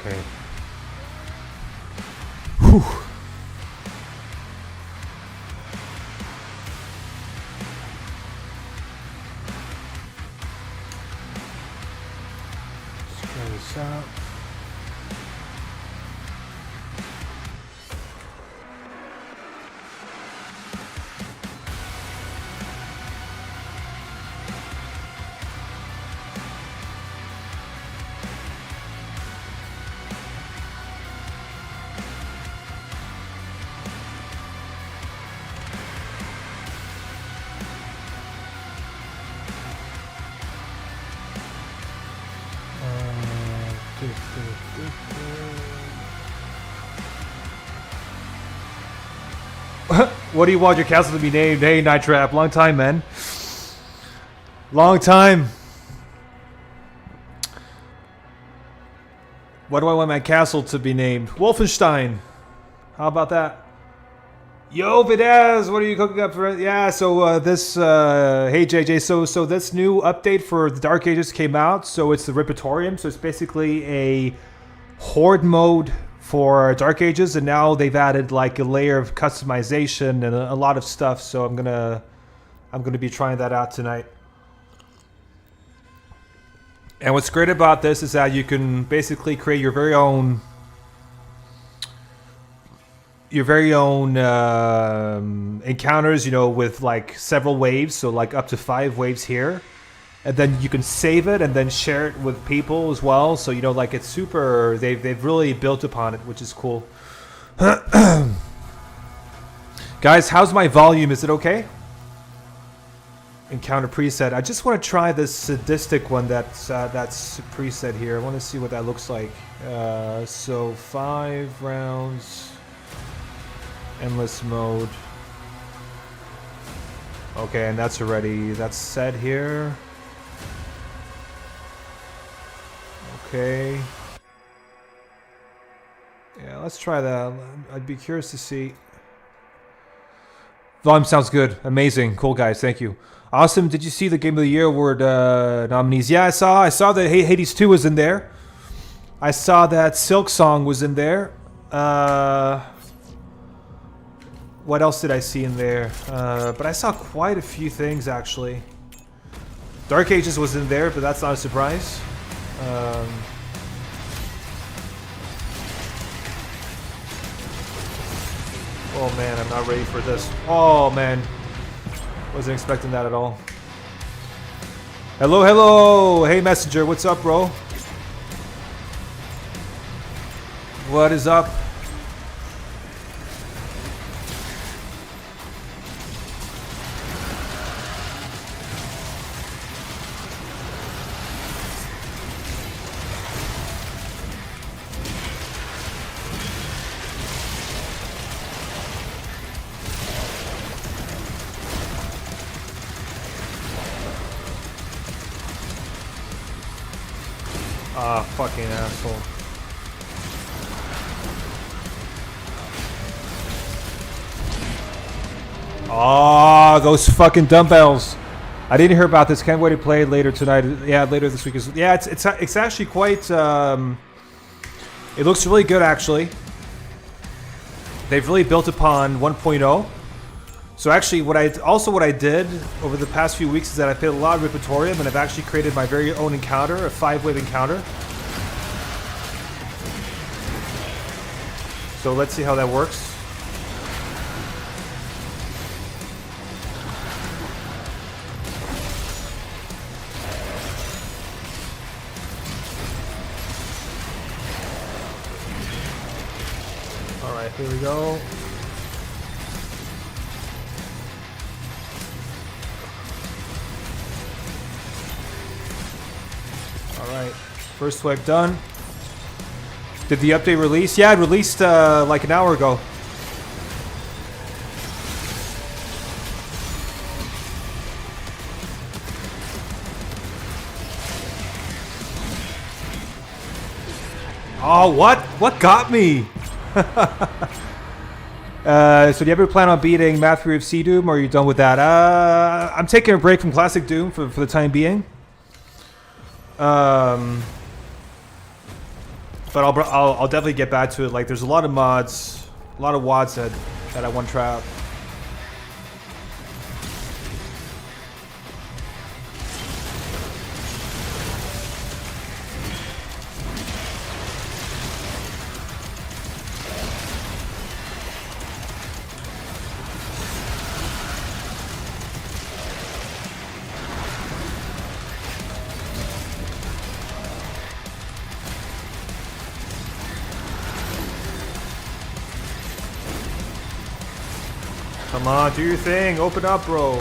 Okay. Whew. Let's try this out. What do you want your castle to be named? Hey, Night Trap. Long time, man. Long time. What do I want my castle to be named? Wolfenstein. How about that? Yo, Vidaz, what are you cooking up for? Yeah, so this, hey JJ, so this new update for the Dark Ages came out. So it's the Ripatorium. So it's basically a horde mode for Dark Ages, and now they've added like a layer of customization and a lot of stuff. So I'm gonna be trying that out tonight. And what's great about this is that you can basically create your very own encounters, you know, with like several waves, so like up to 5 waves here, and then you can save it and then share it with people as well. So you know, like it's super. They've really built upon it, which is cool. Guys, how's my volume? Is it okay? Encounter preset. I just want to try this sadistic one that's preset here. I want to see what that looks like. So 5 rounds. Endless mode. Okay, and that's set here. Okay. Yeah, let's try that. I'd be curious to see. Volume sounds good. Amazing. Cool, guys. Thank you. Awesome. Did you see the Game of the Year Award nominees? Yeah, I saw that Hades 2 was in there. I saw that Silk Song was in there. What else did I see in there? But I saw quite a few things, actually. Dark Ages was in there, but that's not a surprise. Oh man, I'm not ready for this. Oh man. Wasn't expecting that at all. Hello, hello! Hey Messenger, what's up, bro? What is up? Ah, fucking asshole. Ah, those fucking dumbbells. I didn't hear about this. Can't wait to play it later tonight. Yeah, later this week. Yeah, it's actually quite... it looks really good, actually. They've really built upon 1.0. So actually, what I did over the past few weeks is that I played a lot of Ripatorium, and I've actually created my very own encounter, a 5-wave encounter. So let's see how that works. All right, here we go. Alright, first wave done. Did the update release? Yeah, it released like an hour ago. Oh, what? What got me? So do you ever plan on beating Math 3 of Sea Doom, or are you done with that? I'm taking a break from Classic Doom for the time being. But I'll definitely get back to it. Like, there's a lot of mods, a lot of WODs that I want to try out. Come on, do your thing. Open up, bro.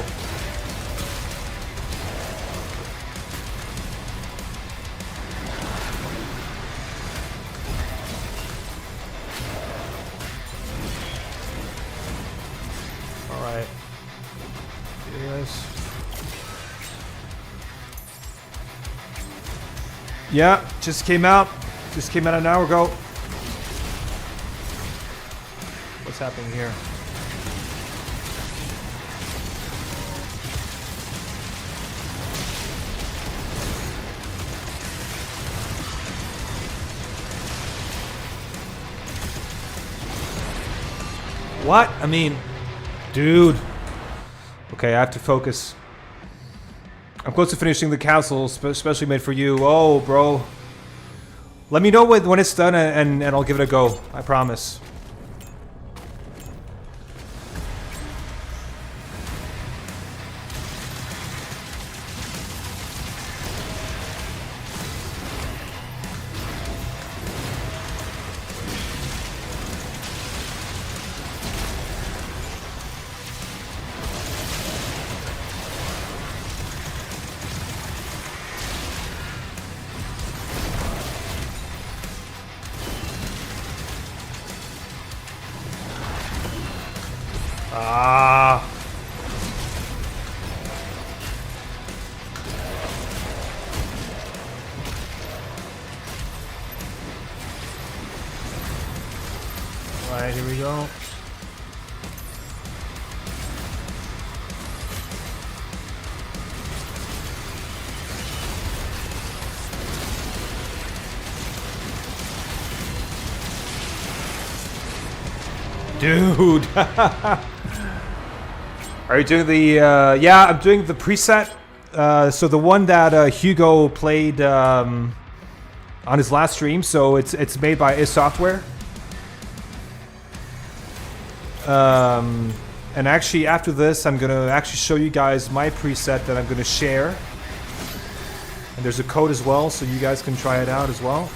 Alright. Yes. Yeah, just came out. Just came out an hour ago. What's happening here? What? I mean, dude. Okay, I have to focus. I'm close to finishing the castle, especially made for you. Oh, bro. Let me know when it's done, and I'll give it a go. I promise. Ah. All right, here we go. Dude. Are you doing the, yeah, I'm doing the preset. So the one that Hugo played on his last stream. So it's made by Is Software. And actually after this, I'm going to actually show you guys my preset that I'm going to share. And there's a code as well, so you guys can try it out as well.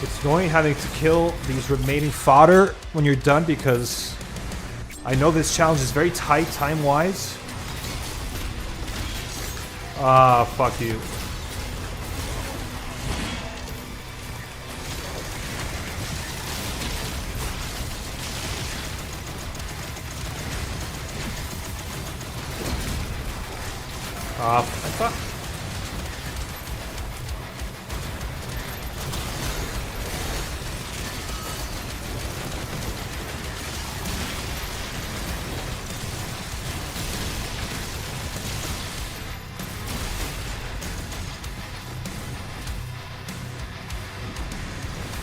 It's annoying having to kill these remaining fodder when you're done because I know this challenge is very tight time-wise. Ah, fuck you. Ah, I thought...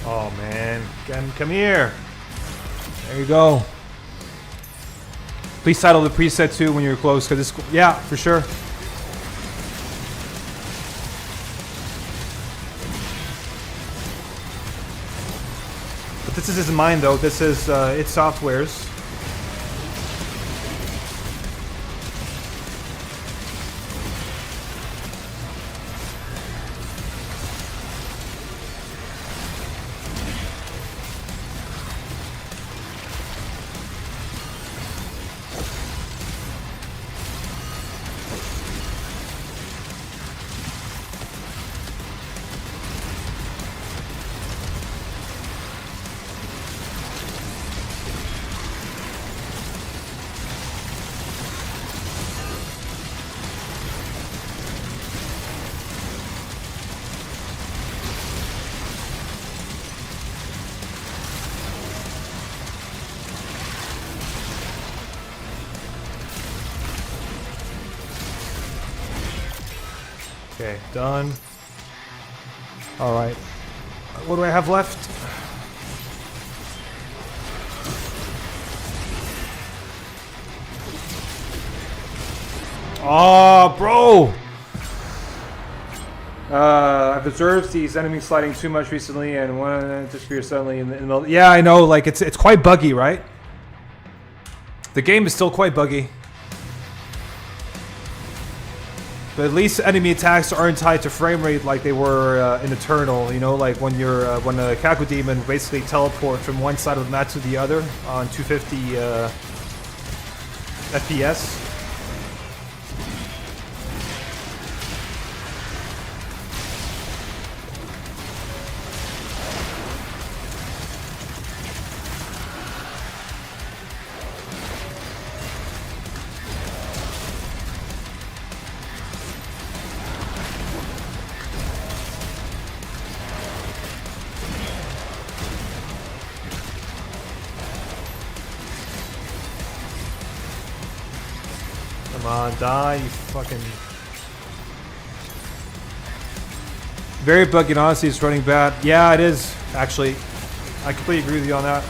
Oh man, come here. There you go. Please title the preset too when you're close, because it's, yeah, for sure. But this isn't mine though, this is It Software's. Okay, done. Alright. What do I have left? Oh, bro! I've observed these enemies sliding too much recently, and one disappears suddenly in the middle. Yeah, I know. Like it's quite buggy, right? The game is still quite buggy, but at least enemy attacks aren't tied to frame rate like they were in Eternal. You know, like when you're when a Kaku demon basically teleports from one side of the map to the other on 250 FPS. Come on, die, you fucking... Very buggy, and honestly, it's running bad. Yeah, it is, actually. I completely agree with you on that.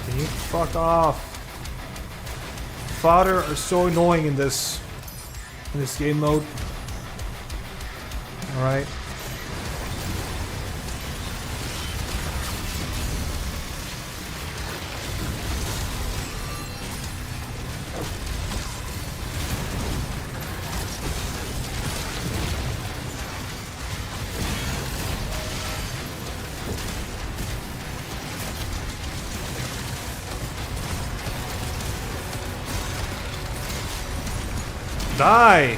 Can you fuck off? Fodder are so annoying in this game mode. Alright. Die!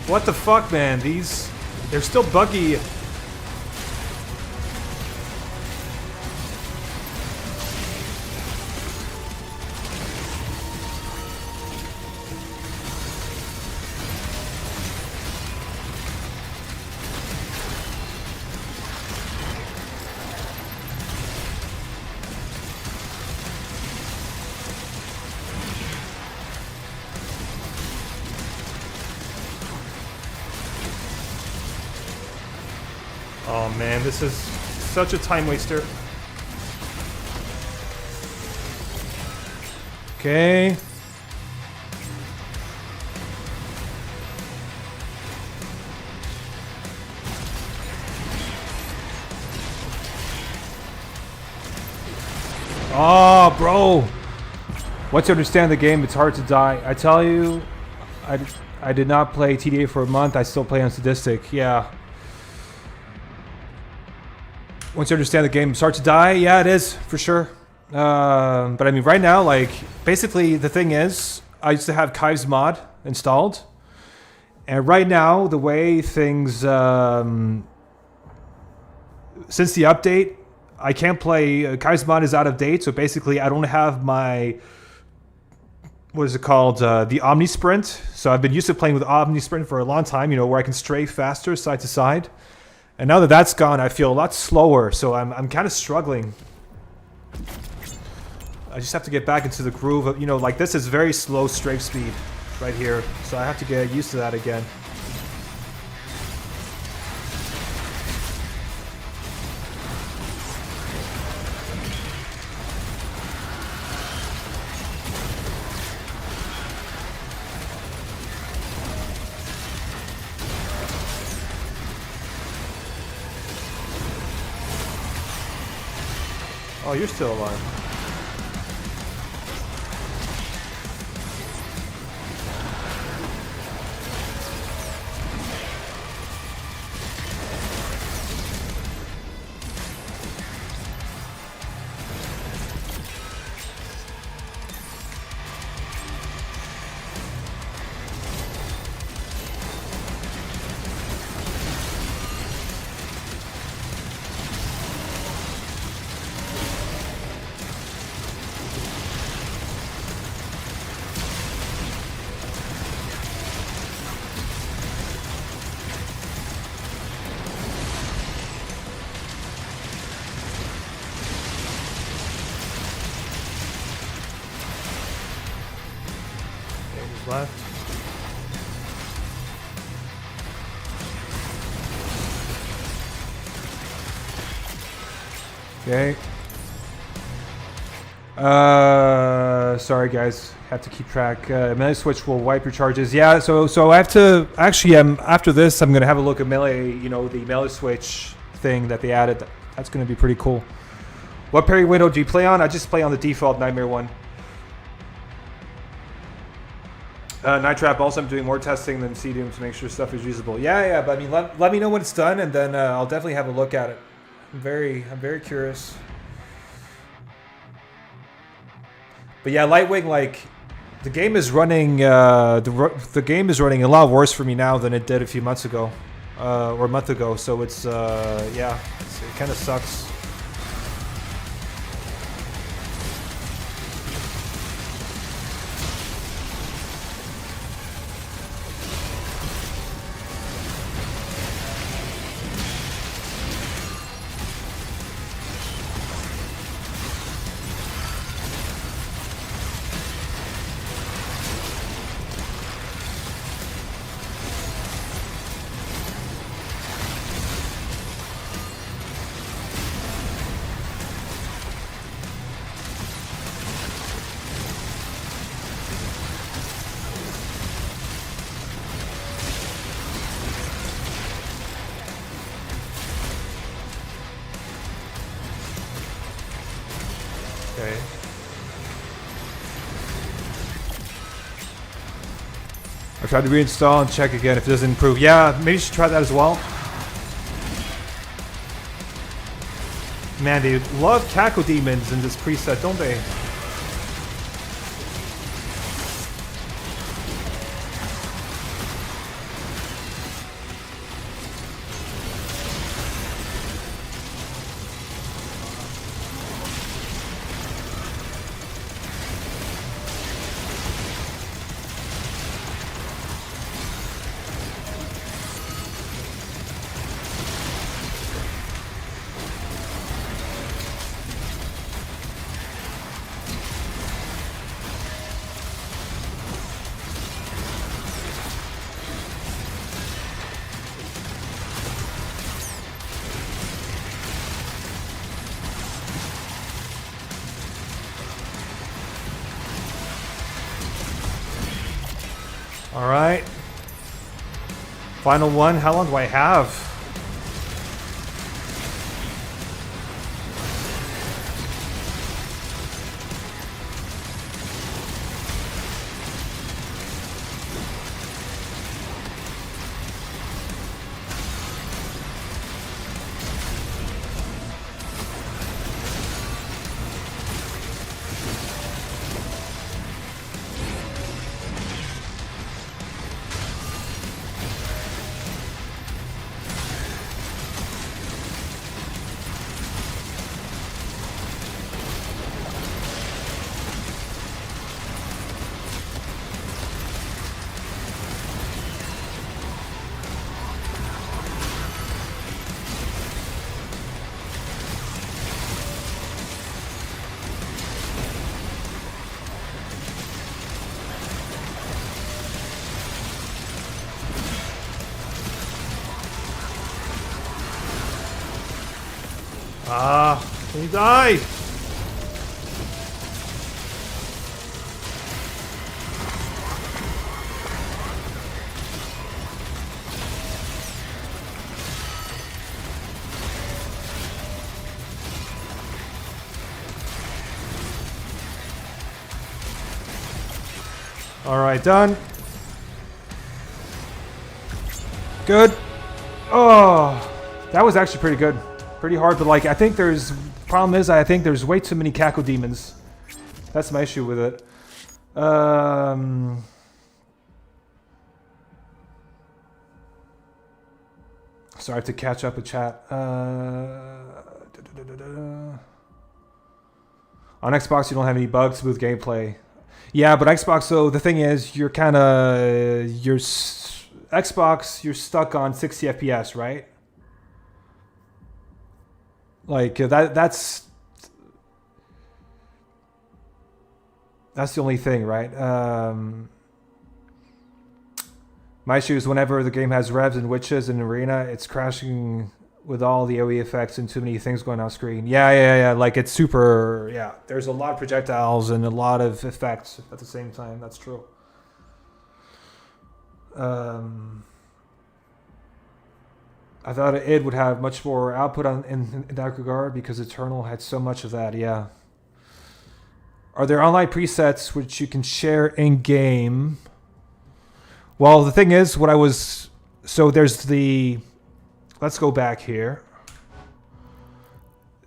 What the fuck, man? They're still buggy. Oh man, this is such a time waster. Okay. Oh, bro. Once you understand the game, it's hard to die. I tell you, I did not play TDA for a month. I still play on Sadistic. Yeah. Once you understand the game, start to die. Yeah, it is for sure. But I mean, right now, like basically, the thing is, I used to have Kai's mod installed, and right now, the way things since the update, I can't play. Kai's mod is out of date, so basically, I don't have my what is it called? The Omni Sprint. So I've been used to playing with Omni Sprint for a long time. You know, where I can strafe faster side to side. And now that that's gone, I feel a lot slower, so I'm kind of struggling. I just have to get back into the groove of, you know, like this is very slow strafe speed right here, so I have to get used to that again. Oh, you're still alive. Okay. Sorry guys, have to keep track. Melee switch will wipe your charges. Yeah, so I have to actually. After this, I'm gonna have a look at melee. You know, the melee switch thing that they added. That's gonna be pretty cool. What parry window do you play on? I just play on the default Nightmare one. Night Trap. Also, I'm doing more testing than CDoom to make sure stuff is usable. Yeah. But I mean, let me know when it's done, and then I'll definitely have a look at it. I'm very curious. But yeah, Lightwing, like the game is running. The game is running a lot worse for me now than it did a few months ago, or a month ago. So it's yeah, it kind of sucks. Okay. I tried to reinstall and check again if it doesn't improve. Yeah, maybe you should try that as well. Man, they love Caco Demons in this preset, don't they? All right. Final one. How long do I have? Ah, he died. All right, done. Good. Oh, that was actually pretty good. Pretty hard, but like I think there's problem is I think there's way too many Caco Demons. That's my issue with it. Sorry, I have to catch up with chat. On Xbox, you don't have any bugs, smooth gameplay. Yeah, but Xbox. So the thing is, you're kind of Xbox. You're stuck on 60 FPS, right? Like that's the only thing, right? My issue is whenever the game has revs and witches in arena, it's crashing with all the AoE effects and too many things going on screen. Yeah. Like it's super. Yeah, there's a lot of projectiles and a lot of effects at the same time. That's true. I thought it would have much more output in that regard because Eternal had so much of that. Yeah. Are there online presets which you can share in game? Well, the thing is, so there's the. Let's go back here.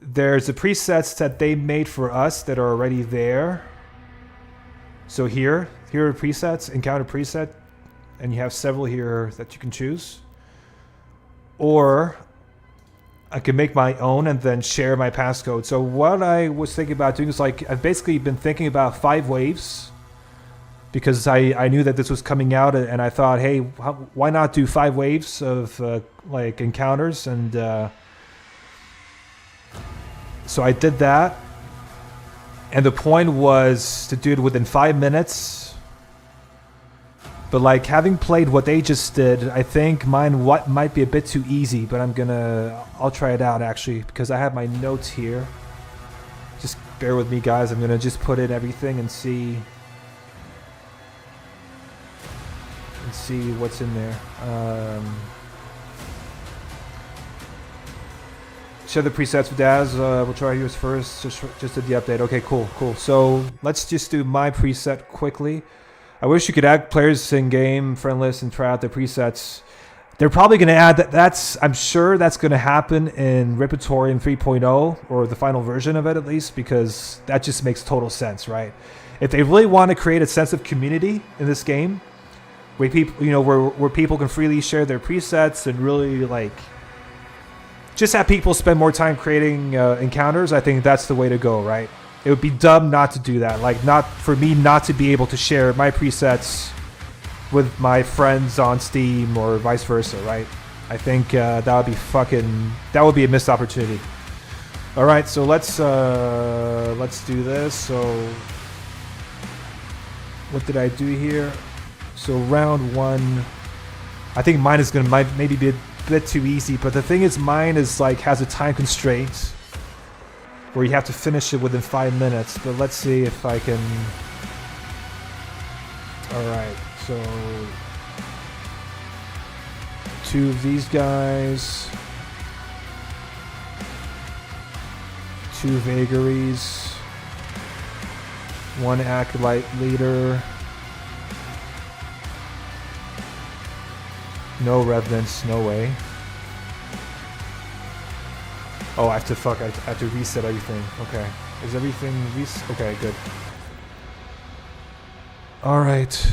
There's the presets that they made for us that are already there. So here are presets, encounter preset, and you have several here that you can choose. Or I can make my own and then share my passcode. So what I was thinking about doing is like, I've basically been thinking about 5 waves because I knew that this was coming out and I thought, hey, why not do 5 waves of like encounters? And so I did that. And the point was to do it within 5 minutes. But like having played what they just did, I think mine might be a bit too easy, but I'll try it out actually because I have my notes here. Just bear with me guys, I'm gonna just put in everything and see what's in there. Share the presets with Daz, we'll try yours first, just did the update. Okay, cool. So let's just do my preset quickly. I wish you could add players in game, friend list, and try out the presets. They're probably going to add that. I'm sure that's going to happen in Ripatorium 3.0 or the final version of it at least, because that just makes total sense, right? If they really want to create a sense of community in this game, where people, where people can freely share their presets and really like just have people spend more time creating encounters, I think that's the way to go, right? It would be dumb not to do that. Like, not for me not to be able to share my presets with my friends on Steam or vice versa, right? I think that would be a missed opportunity. All right, so let's do this. So what did I do here? So round 1, I think mine is might maybe be a bit too easy, but the thing is, mine is like has a time constraint where you have to finish it within 5 minutes, but let's see if I can. Alright, so 2 of these guys, 2 vagaries, 1 acolyte leader, no revenants, no way. Oh, I have to reset everything. Okay. Is everything reset? Okay, good. Alright.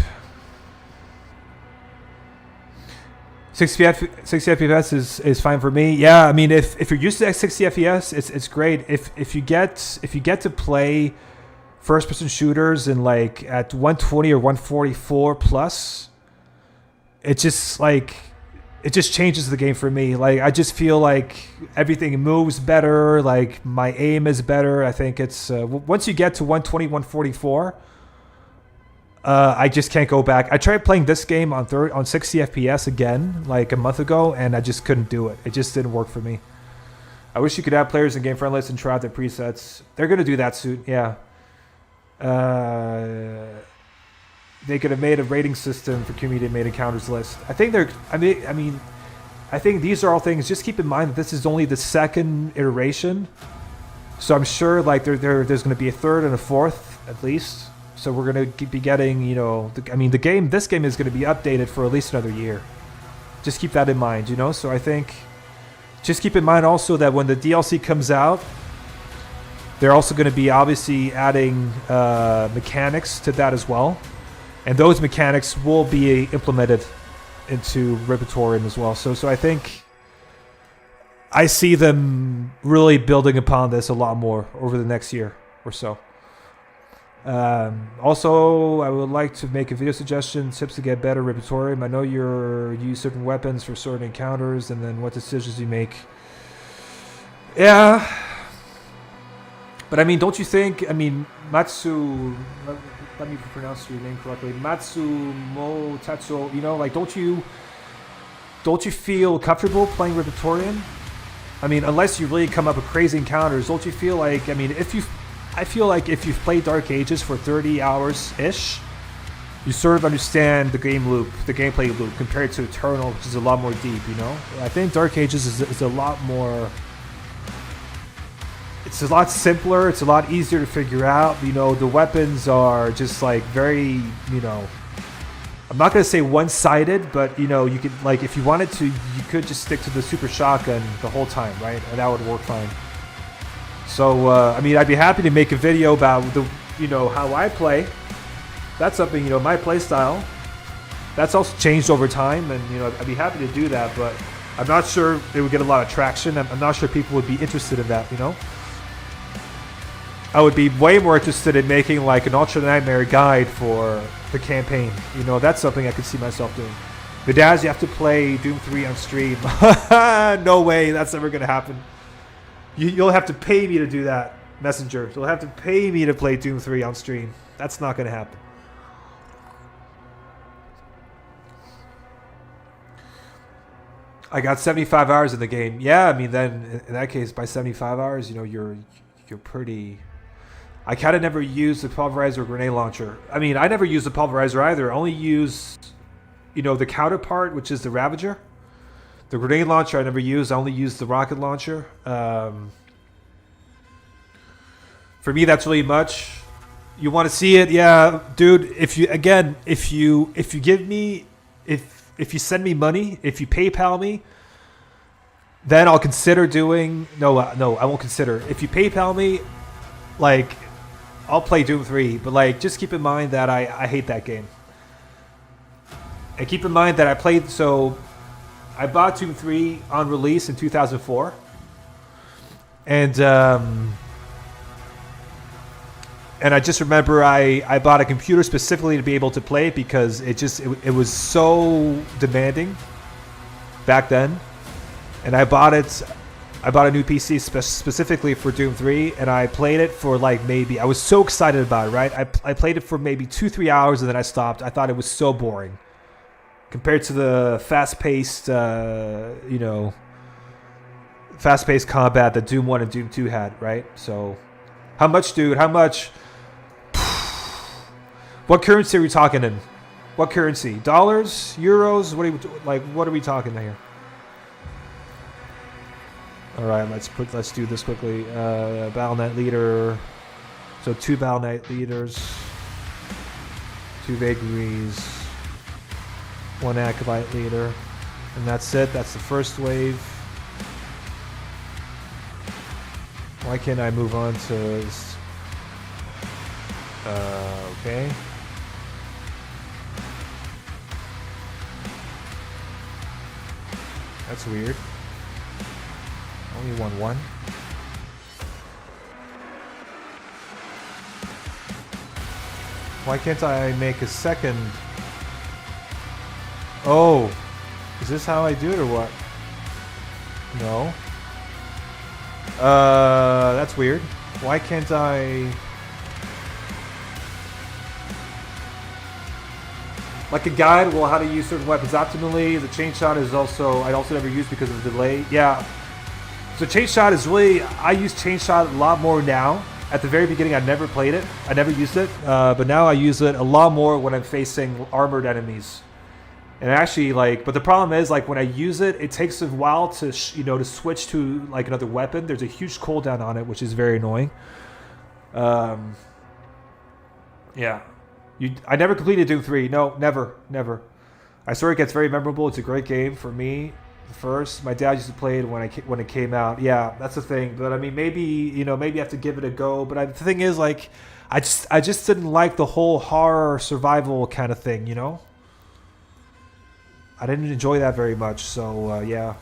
60 FPS is fine for me. Yeah, I mean if you're used to 60 FPS, it's great. If you get to play first person shooters in like at 120 or 144 plus, it just changes the game for me. Like, I just feel like everything moves better. Like, my aim is better. I think it's once you get to 120, 144, I just can't go back. I tried playing this game on 60 FPS again, like a month ago, and I just couldn't do it. It just didn't work for me. I wish you could add players in game friend lists and try out their presets. They're gonna do that soon. Yeah. They could have made a rating system for community-made encounters list. I think I think these are all things. Just keep in mind that this is only the 2nd iteration, so I'm sure like there's going to be a 3rd and a 4th at least. So we're going to be getting, this game is going to be updated for at least another year. Just keep that in mind, So I think, just keep in mind also that when the DLC comes out, they're also going to be obviously adding mechanics to that as well. And those mechanics will be implemented into Ripatorium as well. So I think I see them really building upon this a lot more over the next year or so. Also, I would like to make a video suggestion, tips to get better Ripatorium. I know you use certain weapons for certain encounters and then what decisions you make. Yeah. But I mean, don't you think, Matsu... Let me pronounce your name correctly. Matsumo Tatsuo, like don't you feel comfortable playing Ripatorium? I mean, unless you really come up with crazy encounters, don't you feel like, I mean, I feel like if you've played Dark Ages for 30 hours-ish, you sort of understand the game loop, the gameplay loop, compared to Eternal, which is a lot more deep, you know? I think Dark Ages is a lot more... It's a lot simpler, it's a lot easier to figure out, you know, the weapons are just like very, you know... I'm not going to say one-sided, but, you know, you could, like, if you wanted to, you could just stick to the super shotgun the whole time, right? And that would work fine. So, I mean, I'd be happy to make a video about, the, you know, how I play. That's something, you know, my play style. That's also changed over time, and, you know, I'd be happy to do that, but I'm not sure it would get a lot of traction. I'm not sure people would be interested in that, you know? I would be way more interested in making, like, an Ultra Nightmare guide for the campaign. You know, that's something I could see myself doing. Vidaz, you have to play Doom 3 on stream. No way, that's never going to happen. You'll have to pay me to do that, Messenger. You'll have to pay me to play Doom 3 on stream. That's not going to happen. I got 75 hours in the game. Yeah, I mean, then, in that case, by 75 hours, you know, you're pretty... I kind of never used the pulverizer or grenade launcher. I mean, I never used the pulverizer either. I only used, you know, the counterpart, which is the Ravager. The grenade launcher I never used. I only used the rocket launcher. For me, that's really much. You want to see it? Yeah, dude. If you give me, if you send me money, if you PayPal me, then I'll consider doing. No, I won't consider. If you PayPal me, like, I'll play Doom 3, but, like, just keep in mind that I hate that game. And keep in mind that I bought Doom 3 on release in 2004. And I just remember I bought a computer specifically to be able to play it because it was so demanding back then. And I bought a new PC specifically for Doom 3, and I played it for, like, maybe... I was so excited about it, right? I played it for maybe 2-3 hours, and then I stopped. I thought it was so boring. Compared to the fast-paced, you know... fast-paced combat that Doom 1 and Doom 2 had, right? So... How much, dude? How much? What currency are we talking in? What currency? Dollars? Euros? What are we talking here? All right, let's do this quickly. Battle.net leader. So 2 Battle.net leaders, 2 vagaries, 1 acolyte leader, and that's it. That's the first wave. Why can't I move on to this? Okay. That's weird. Only 1-1. Why can't I make a second? Oh, is this how I do it or what? No. That's weird. Why can't I... Like a guide, well, how to use certain weapons optimally. The chain shot is also... I also never used because of the delay. Yeah. So chain shot is really... I use chain shot a lot more now. At the very beginning, I never played it. I never used it. But now I use it a lot more when I'm facing armored enemies. And actually, like, but the problem is, like, when I use it, it takes a while to, to switch to, like, another weapon. There's a huge cooldown on it, which is very annoying. Yeah. I never completed Doom 3. No, never. I swear it gets very memorable. It's a great game for me. First, my dad used to play it when it came out. Yeah, that's the thing. But, I mean, maybe I have to give it a go. But the thing is, like, I just didn't like the whole horror survival kind of thing, you know? I didn't enjoy that very much, so yeah.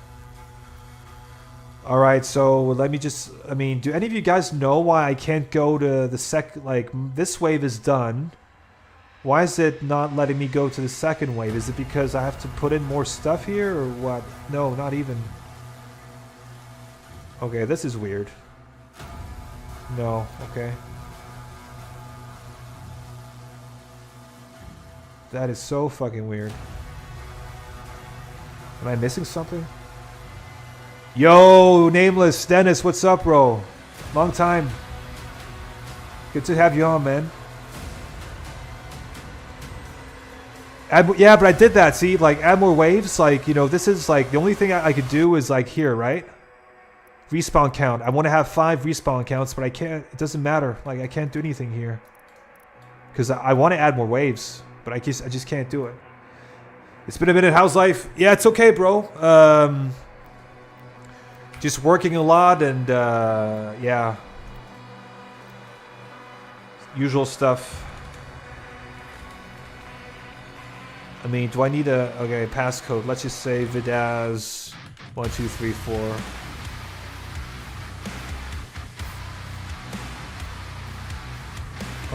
All right, so let me just... I mean, do any of you guys know why I can't go to the like, this wave is done. Why is it not letting me go to the second wave? Is it because I have to put in more stuff here, or what? No, not even. Okay, this is weird. No, okay. That is so fucking weird. Am I missing something? Yo, Nameless. Dennis, what's up, bro? Long time. Good to have you on, man. Yeah, but I did that. See, like, add more waves. Like, you know, this is like the only thing I could do is like here, right? Respawn count. I want to have 5 respawn counts, but I can't. It doesn't matter. Like, I can't do anything here because I want to add more waves, but I just can't do it. It's been a minute. How's life? Yeah, it's okay, bro. Just working a lot and yeah, usual stuff. I mean, do I need a passcode? Let's just say Vidaz 1 2 3 4.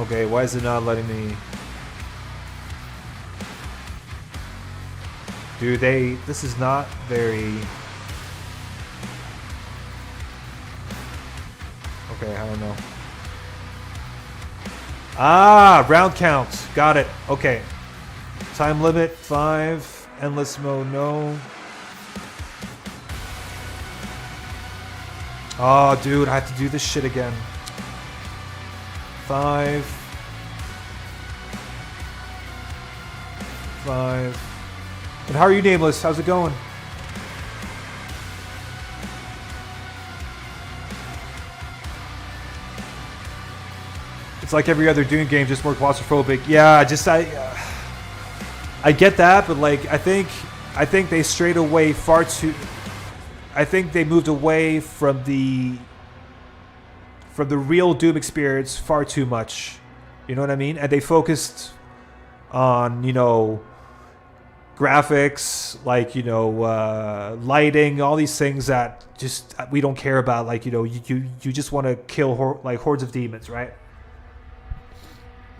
Okay, why is it not letting me? Dude, this is not very. Okay, I don't know. Ah, round count. Got it. Okay. Time limit 5. Endless mode no. Oh, dude, I have to do this shit again. 5. 5. And how are you, Nameless? How's it going? It's like every other Dune game, just more claustrophobic. Yeah, I get that, but like I think they strayed away far too. I think they moved away from the real Doom experience far too much. You know what I mean? And they focused on, you know, graphics, like, you know, lighting, all these things that just we don't care about. Like, you know, you just want to kill hordes of demons, right?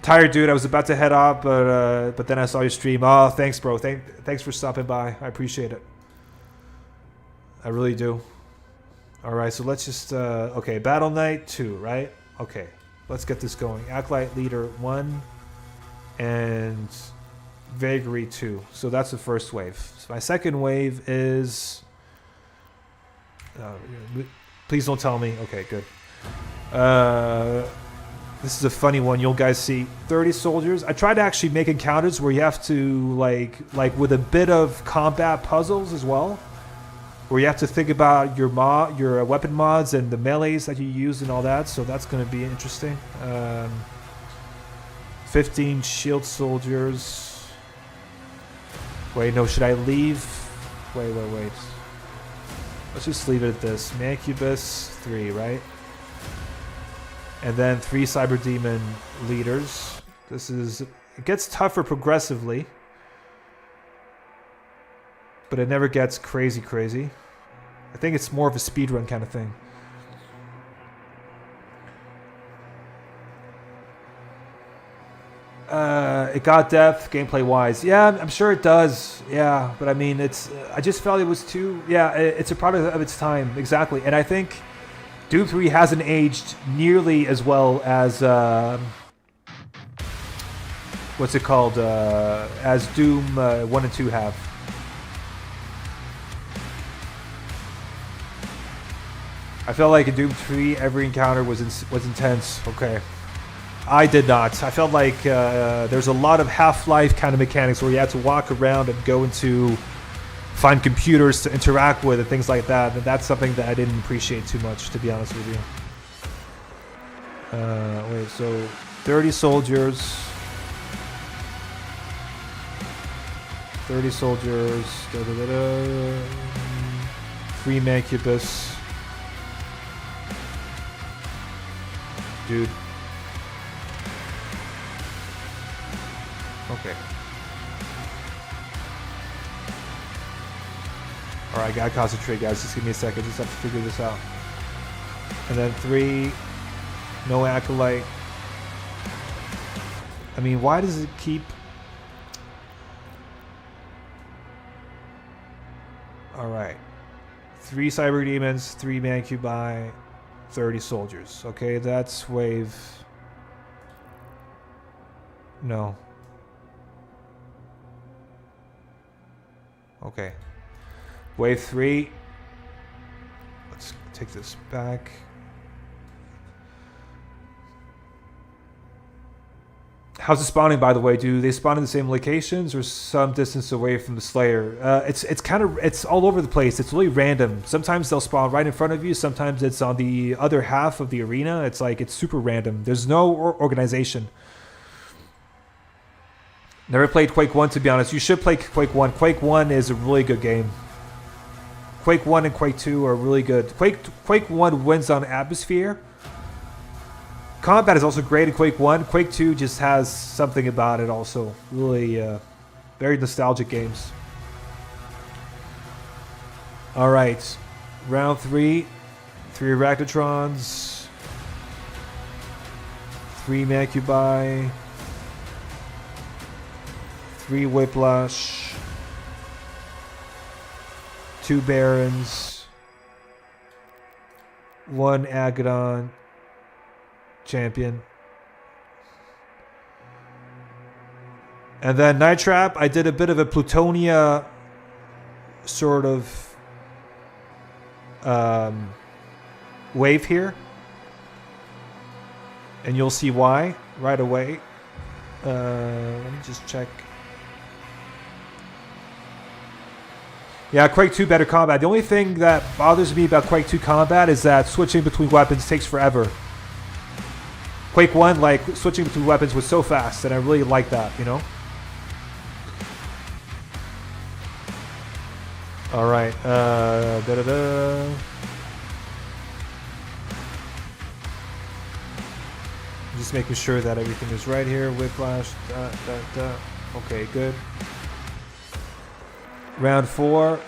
Tired, dude. I was about to head off, but then I saw your stream. Oh, thanks, bro. Thanks for stopping by. I appreciate it. I really do. All right, so let's just okay. Battle Knight 2, right? Okay, let's get this going. Acolyte Leader 1 and Vagary 2. So that's the first wave. So my second wave is. Please don't tell me. Okay, good. This is a funny one. You'll guys see 30 soldiers. I tried to actually make encounters where you have to like with a bit of combat puzzles as well, where you have to think about your weapon mods and the melees that you use and all that. So that's going to be interesting. 15 shield soldiers. Wait, no. Should I leave? Wait. Let's just leave it at this. Mancubus 3, right? And then 3 Cyber Demon leaders. It gets tougher progressively, but it never gets crazy. I think it's more of a speedrun kind of thing. It got depth gameplay wise. Yeah, I'm sure it does. Yeah, but I mean, I just felt it was too. Yeah, it's a product of its time, exactly. And I think Doom 3 hasn't aged nearly as well as what's it called? As Doom 1 and 2 have. I felt like in Doom 3 every encounter was intense. Okay, I did not. I felt like there's a lot of Half-Life kind of mechanics where you had to walk around and go into. Find computers to interact with and things like that, and that's something that I didn't appreciate too much, to be honest with you. Wait, so 30 soldiers. 30 soldiers. 3 Mancubus. Dude. Okay. Alright, gotta concentrate, guys. Just give me a second. Just have to figure this out. And then 3, no Acolyte. I mean, why does it keep... Alright. 3 Cyber Demons, 3 Mancubi, 30 soldiers. Okay, that's wave... No. Okay. Wave 3, take this back. How's it spawning, by the way? Do they spawn in the same locations or some distance away from the Slayer? It's all over the place. It's really random. Sometimes they'll spawn right in front of you. Sometimes it's on the other half of the arena. It's like it's super random. There's no organization. Never played Quake 1, to be honest. You should play Quake 1. Quake 1 is a really good game. Quake 1 and Quake 2 are really good. Quake 1 wins on atmosphere. Combat is also great in Quake 1. Quake 2 just has something about it also. Really very nostalgic games. Alright. Round 3. 3 Arachnotrons. 3 Mancubi. 3 Whiplash. 2 Barons. 1 Agadon. Champion. And then Night Trap, I did a bit of a Plutonia sort of wave here. And you'll see why right away. Let me just check. Yeah, Quake 2 better combat. The only thing that bothers me about Quake 2 combat is that switching between weapons takes forever. Quake 1, like, switching between weapons was so fast, and I really like that, you know? Alright, just making sure that everything is right here. Whiplash, okay, good. Round 4.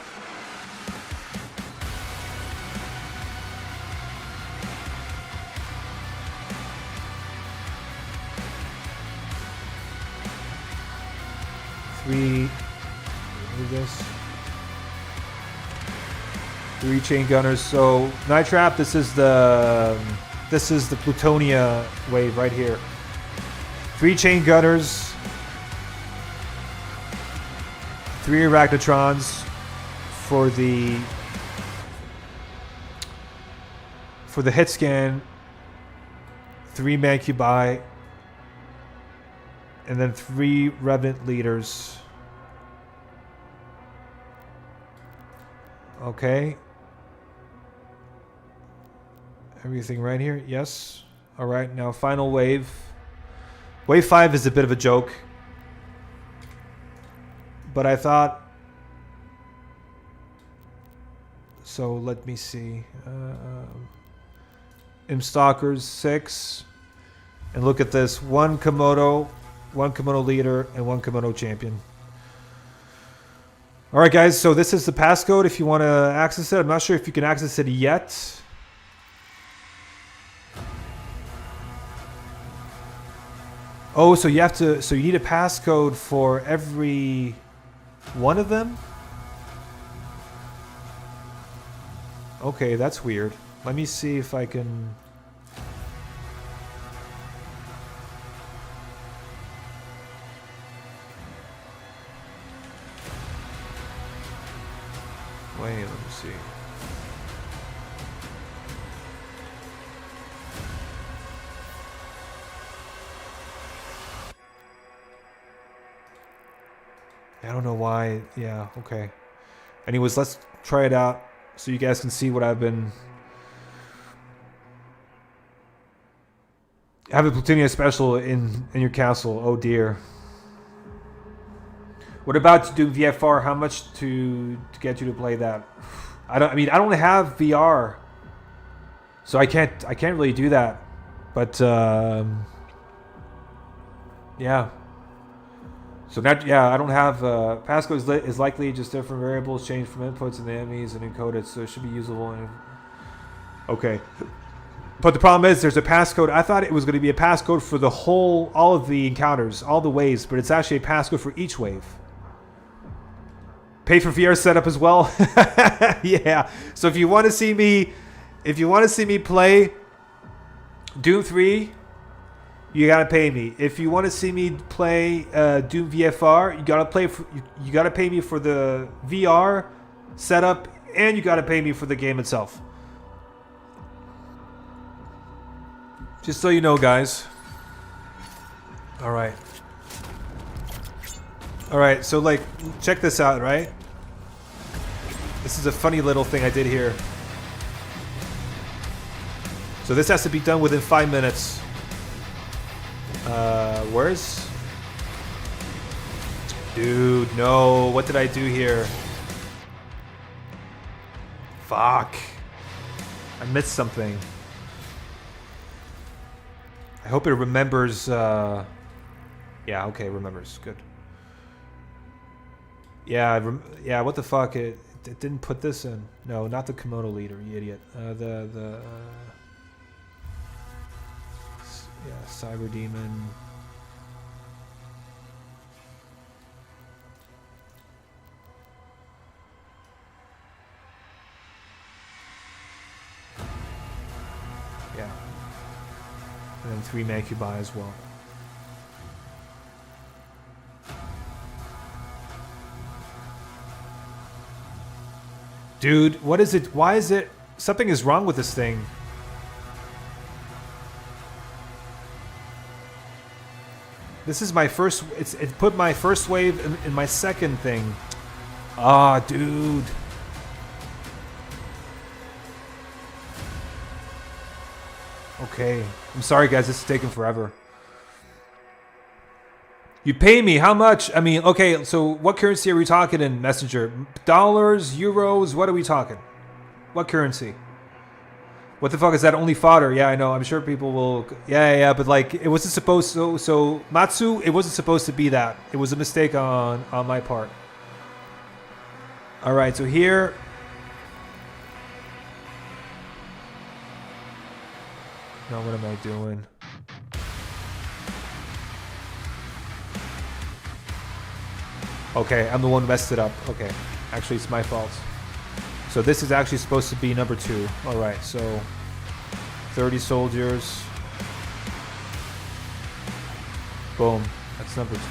What is this? 3 chain gunners. So Night Trap, this is the Plutonia wave right here. 3 chain gunners, 3 Arachnotrons for the hit scan, 3 Mancubi, and then 3 Revenant leaders. Okay. Everything right here? Yes. Alright, now final wave. Wave 5 is a bit of a joke. But I thought... So let me see. Stalkers 6. And look at this. 1 Komodo, 1 Komodo leader, and 1 Komodo champion. Alright guys, so this is the passcode if you want to access it. I'm not sure if you can access it yet. Oh, so you need a passcode for every one of them? Okay, that's weird. Let me see if I can... Wait, let me see. I don't know why. Yeah, okay. Anyways, let's try it out so you guys can see what I've been... Have a Plutonia special in your castle. Oh dear. What about Doom VFR? How much to get you to play that? I don't have VR, so I can't really do that. But yeah. So that I don't have passcode is likely just different variables changed from inputs in the enemies and encoded, so it should be usable. Okay. But the problem is there's a passcode. I thought it was going to be a passcode for all of the encounters, all the waves, but it's actually a passcode for each wave. Pay for VR setup as well. Yeah. So if you want to see me play Doom 3, you gotta pay me. If you want to see me play Doom VFR, you gotta pay me for the VR setup, and you gotta pay me for the game itself. Just so you know, guys. Alright. Alright, so like, check this out, right? This is a funny little thing I did here. So this has to be done within 5 minutes. Where's... Dude, no. What did I do here? Fuck. I missed something. I hope it remembers... Yeah, okay, remembers. Good. Yeah, yeah, what the fuck? It didn't put this in. No, not the Komodo leader, you idiot. Yeah, Cyber Demon. Yeah. And then 3 Mancubi as well. Dude, what is it? Why is it? Something is wrong with this thing. This is my first... It put my first wave in my second thing. Ah, dude. Okay. I'm sorry, guys. This is taking forever. You pay me. How much? I mean, okay, so what currency are we talking in Messenger? Dollars? Euros? What are we talking? What currency? What the fuck is that? Only fodder? Yeah, I know. I'm sure people will... Yeah, but like, it wasn't supposed to... So, Matsu, it wasn't supposed to be that. It was a mistake on my part. Alright, so here... No, what am I doing? Okay, I'm the one who messed it up. Okay, actually it's my fault. So this is actually supposed to be number 2. Alright, so 30 soldiers. Boom, that's number 2.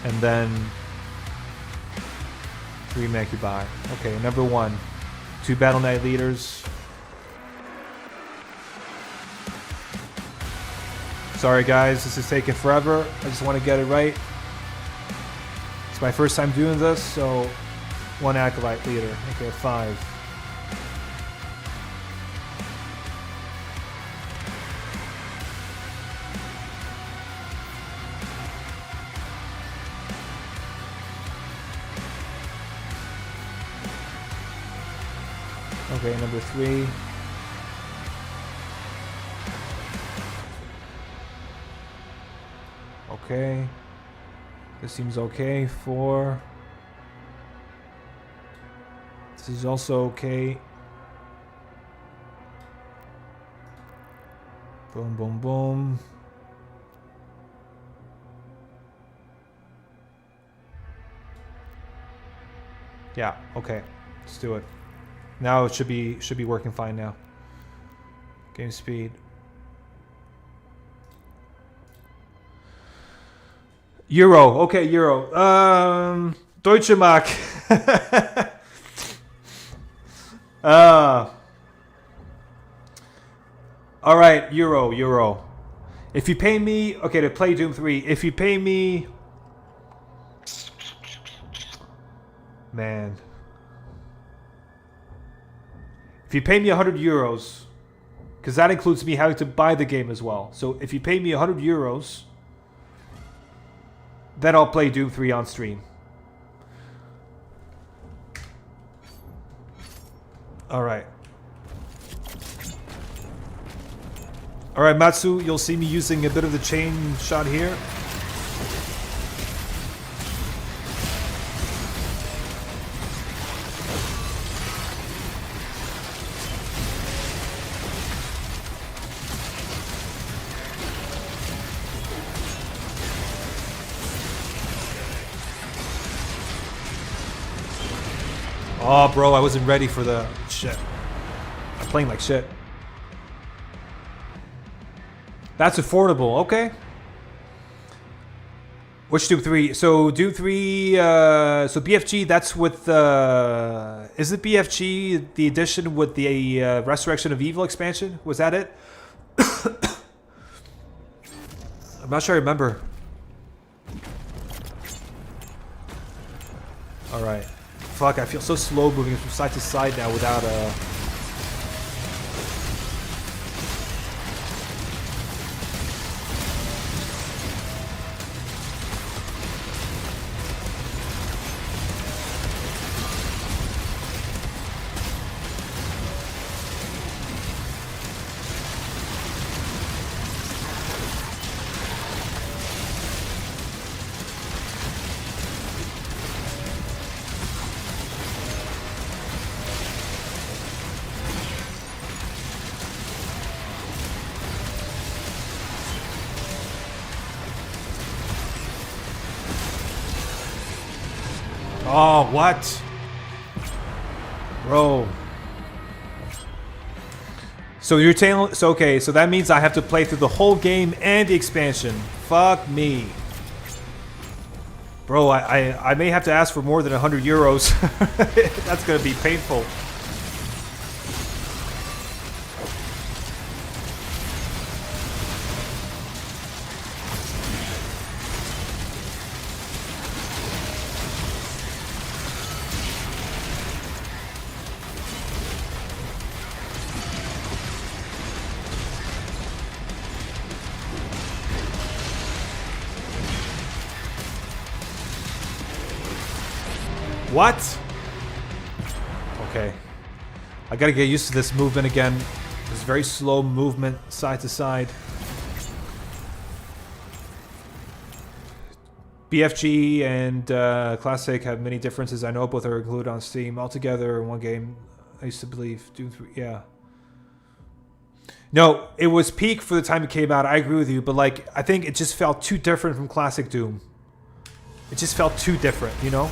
And then 3 Mancubi. Okay, number 1. 2 Battle Knight leaders. Sorry guys, this is taking forever. I just want to get it right. It's my first time doing this, so 1 Acolyte leader. Okay, 5. Okay, number 3. Okay. This seems okay. 4. This is also okay. Boom, boom, boom. Yeah, okay. Let's do it. Now it should be working fine now. Game speed. Euro. Okay, Euro. Deutsche Mark. All right, Euro. If you pay me, okay, to play Doom 3, if you pay me, man, if you pay me 100 euros, because that includes me having to buy the game as well. So if you pay me 100 euros, then I'll play Doom 3 on stream. Alright. Alright, Matsu, you'll see me using a bit of the chain shot here. Oh, bro, I wasn't ready for the shit. I'm playing like shit. That's affordable. Okay. Which Doom 3? So Doom 3, so BFG, that's with, is it BFG, the edition with the Resurrection of Evil expansion? Was that it? I'm not sure I remember. Alright. Fuck, I feel so slow moving from side to side now without a... Oh, what? Bro. So you're telling... So, okay, so that means I have to play through the whole game and the expansion. Fuck me. Bro, I may have to ask for more than 100 euros. That's gonna be painful. What? Okay. I gotta get used to this movement again. This very slow movement, side to side. BFG and Classic have many differences. I know both are included on Steam. Altogether in one game, I used to believe. Doom 3, yeah. No, it was peak for the time it came out. I agree with you, but like, I think it just felt too different from Classic Doom. It just felt too different, you know?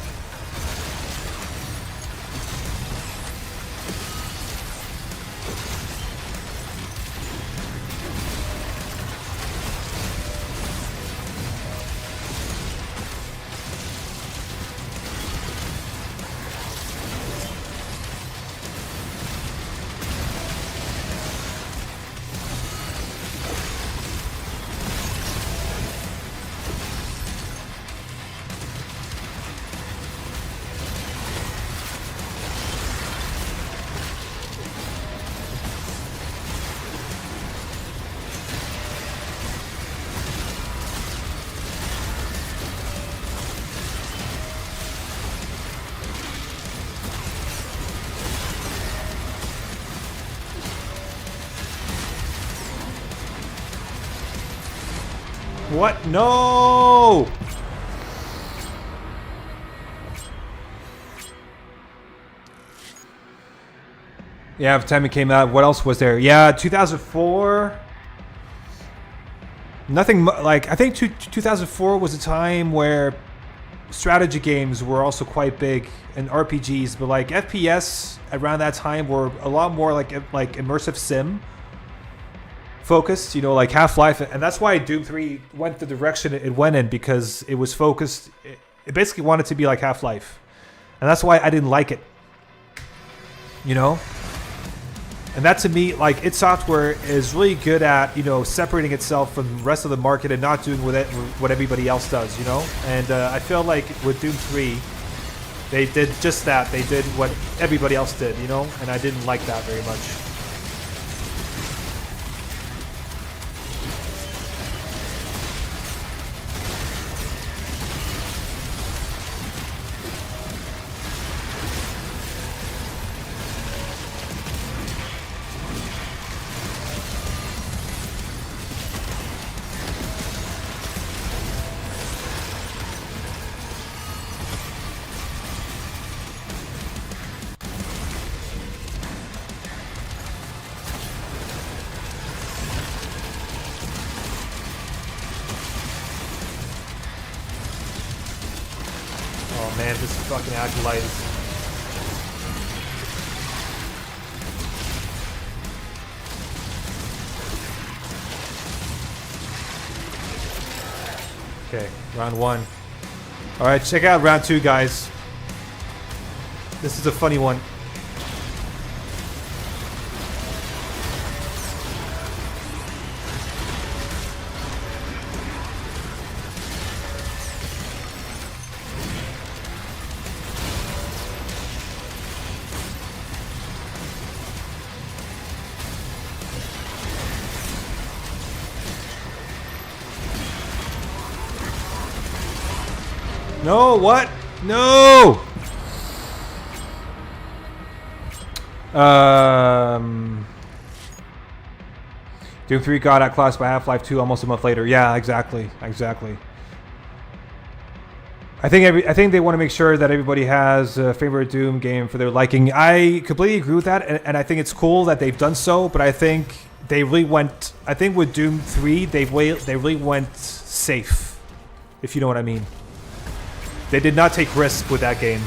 What? No! Yeah, by the time it came out, what else was there? Yeah, 2004. Nothing like, I think 2004 was a time where strategy games were also quite big and RPGs, but like FPS around that time were a lot more like immersive sim focused, you know, like Half-Life, and that's why Doom 3 went the direction it went in, because it was focused. It basically wanted to be like Half-Life, and that's why I didn't like it, you know. And that, to me, like, id Software is really good at, you know, separating itself from the rest of the market and not doing with it what everybody else does, you know. And I feel like with Doom 3, they did just that. They did what everybody else did, you know, and I didn't like that very much. Oh man, this fucking acolyte is... Okay, round one. Alright, check out round two, guys. This is a funny one. No, what? No! Doom 3 got outclassed by Half-Life 2 almost a month later. Yeah, exactly. I think they want to make sure that everybody has a favorite Doom game for their liking. I completely agree with that, and I think it's cool that they've done so. But I think they really went. I think with Doom 3, they really went safe, if you know what I mean. They did not take risks with that game.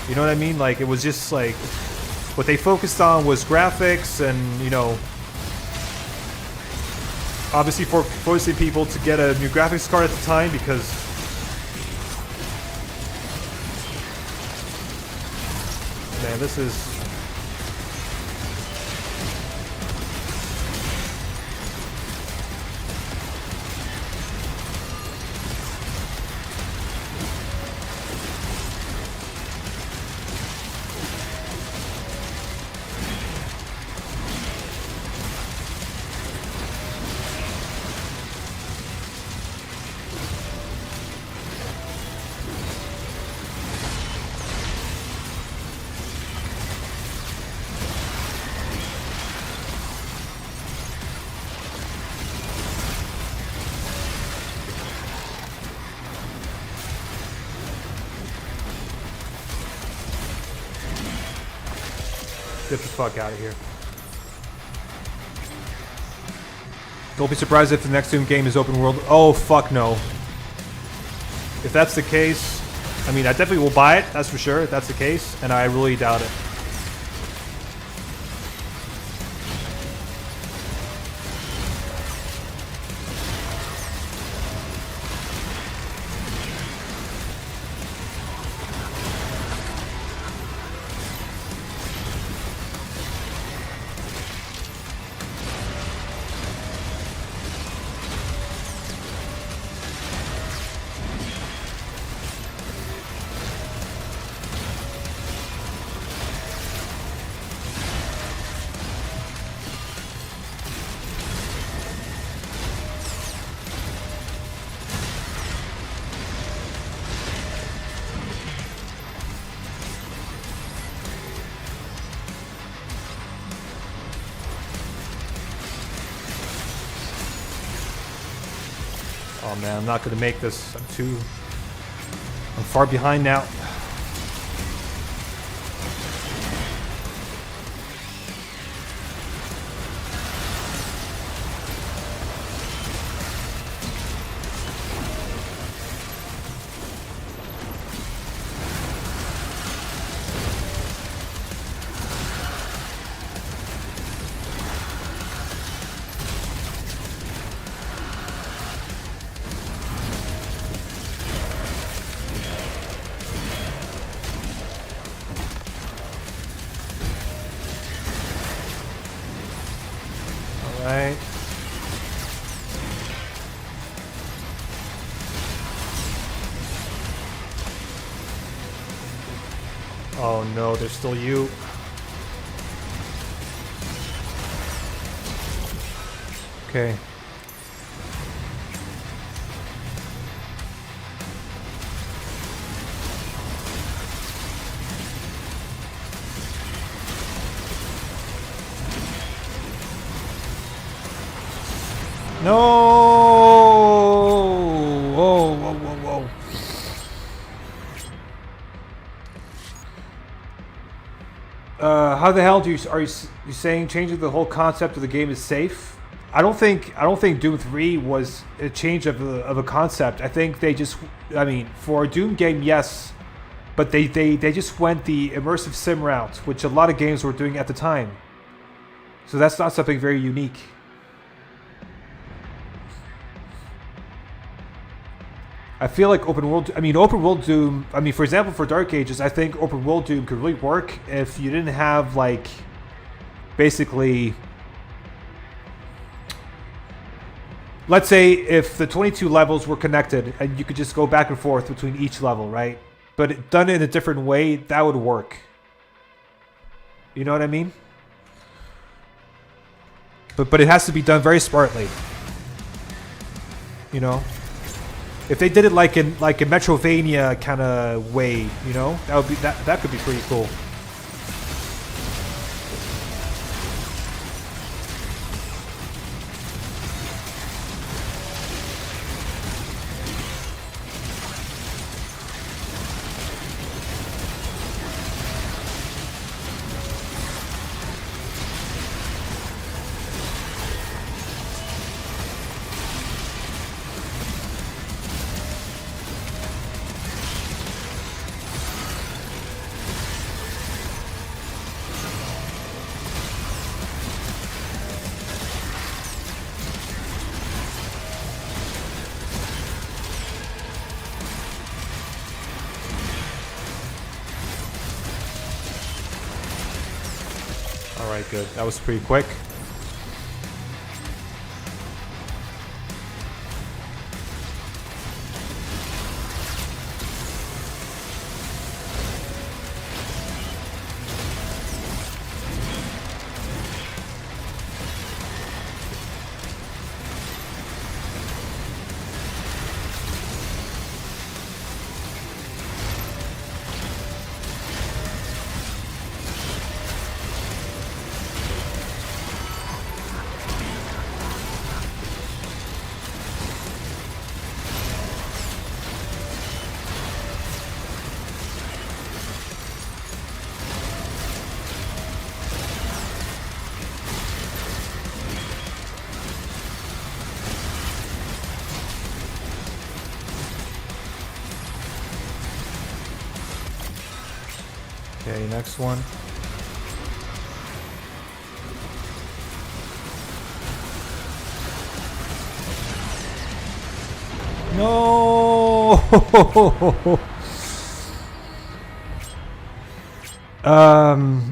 You know what I mean? Like, it was just like what they focused on was graphics, and obviously forcing people to get a new graphics card at the time because. Man, this is... Get the fuck out of here. Don't be surprised if the next Doom game is open world. Oh, fuck no. If that's the case, I mean, I definitely will buy it, that's for sure, if that's the case, and I really doubt it. Oh man, I'm not gonna make this. I'm far behind now. Right. Oh no, there's still you. Okay. No! Whoa, whoa, whoa, whoa. How the hell are you saying changing the whole concept of the game is safe? I don't think Doom 3 was a change of a concept. I think they just, I mean, for a Doom game, yes, but they just went the immersive sim route, which a lot of games were doing at the time. So that's not something very unique. I feel like open world Doom, I mean, for example, for Dark Ages, I think open world Doom could really work if you didn't have, like, basically, let's say if the 22 levels were connected and you could just go back and forth between each level, right? But done in a different way, that would work. You know what I mean? But it has to be done very smartly. You know? If they did it like in a Metrovania kind of way, you know, that could be pretty cool. Alright, good. That was pretty quick. Okay, next one. No.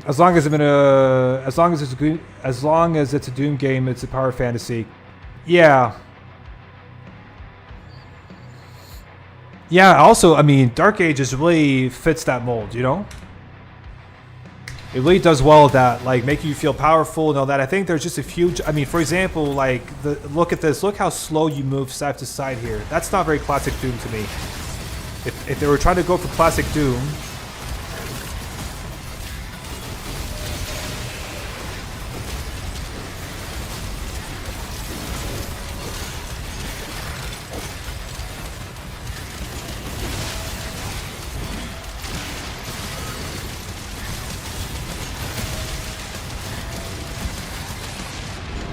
As long as it's a Doom game, it's a power fantasy. Yeah. Yeah. Also, I mean, Dark Ages really fits that mold. You know. It really does well at that, like making you feel powerful and all that. I think there's just a few. I mean, for example, like look at this. Look how slow you move side to side here. That's not very classic Doom to me. If they were trying to go for classic Doom.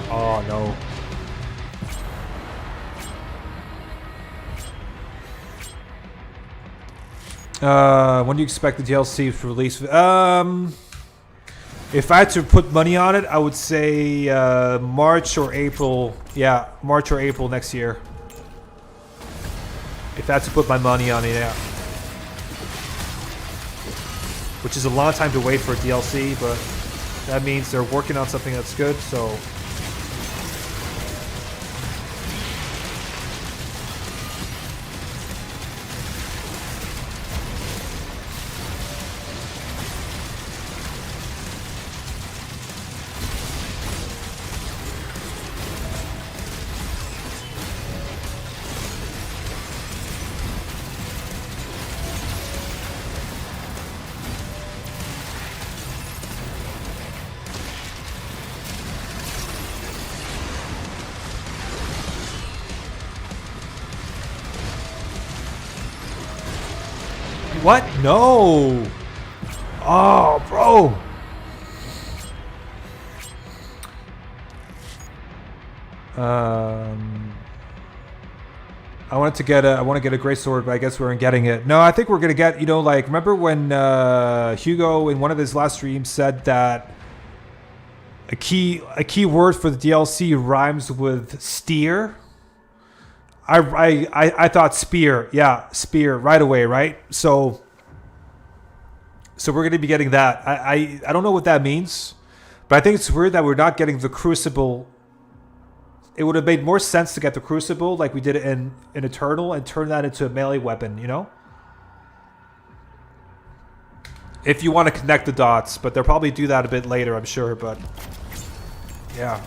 Oh no. When do you expect the DLC to release? If I had to put money on it, I would say March or April. Yeah, March or April next year. If I had to put my money on it, yeah. Which is a long time to wait for a DLC, but that means they're working on something that's good, so... What? No! Oh, bro! I want to get a great sword, but I guess we aren't getting it. No, I think we're gonna get, you know, like, remember when Hugo in one of his last streams said that a key word for the DLC rhymes with steer? I thought spear. Yeah, spear right away, right? So we're going to be getting that. I don't know what that means, but I think it's weird that we're not getting the Crucible. It would have made more sense to get the Crucible like we did in Eternal and turn that into a melee weapon, you know? If you want to connect the dots, but they'll probably do that a bit later, I'm sure, but yeah.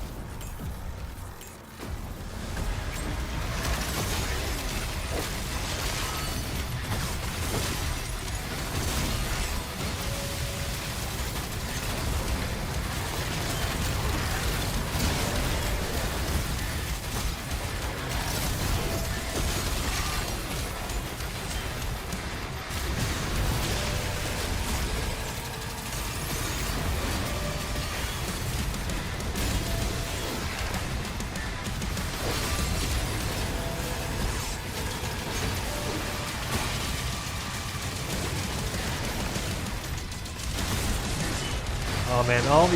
Oh man, all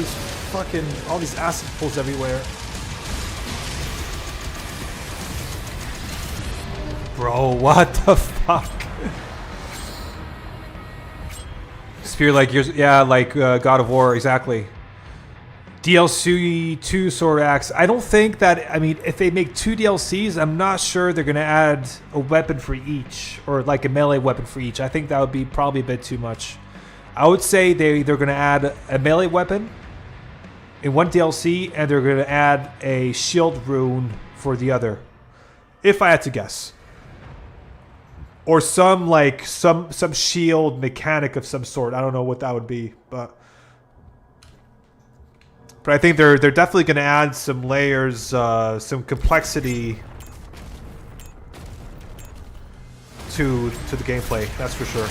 these acid pulls everywhere. Bro, what the fuck? Spear like yours, yeah, like God of War, exactly. DLC 2 Sword Axe. I don't think that, I mean, if they make 2 DLCs, I'm not sure they're going to add a weapon for each, or like a melee weapon for each. I think that would be probably a bit too much. I would say they're going to add a melee weapon in one DLC, and they're going to add a shield rune for the other, if I had to guess. Or some shield mechanic of some sort. I don't know what that would be, but I think they're definitely going to add some layers, some complexity to the gameplay. That's for sure.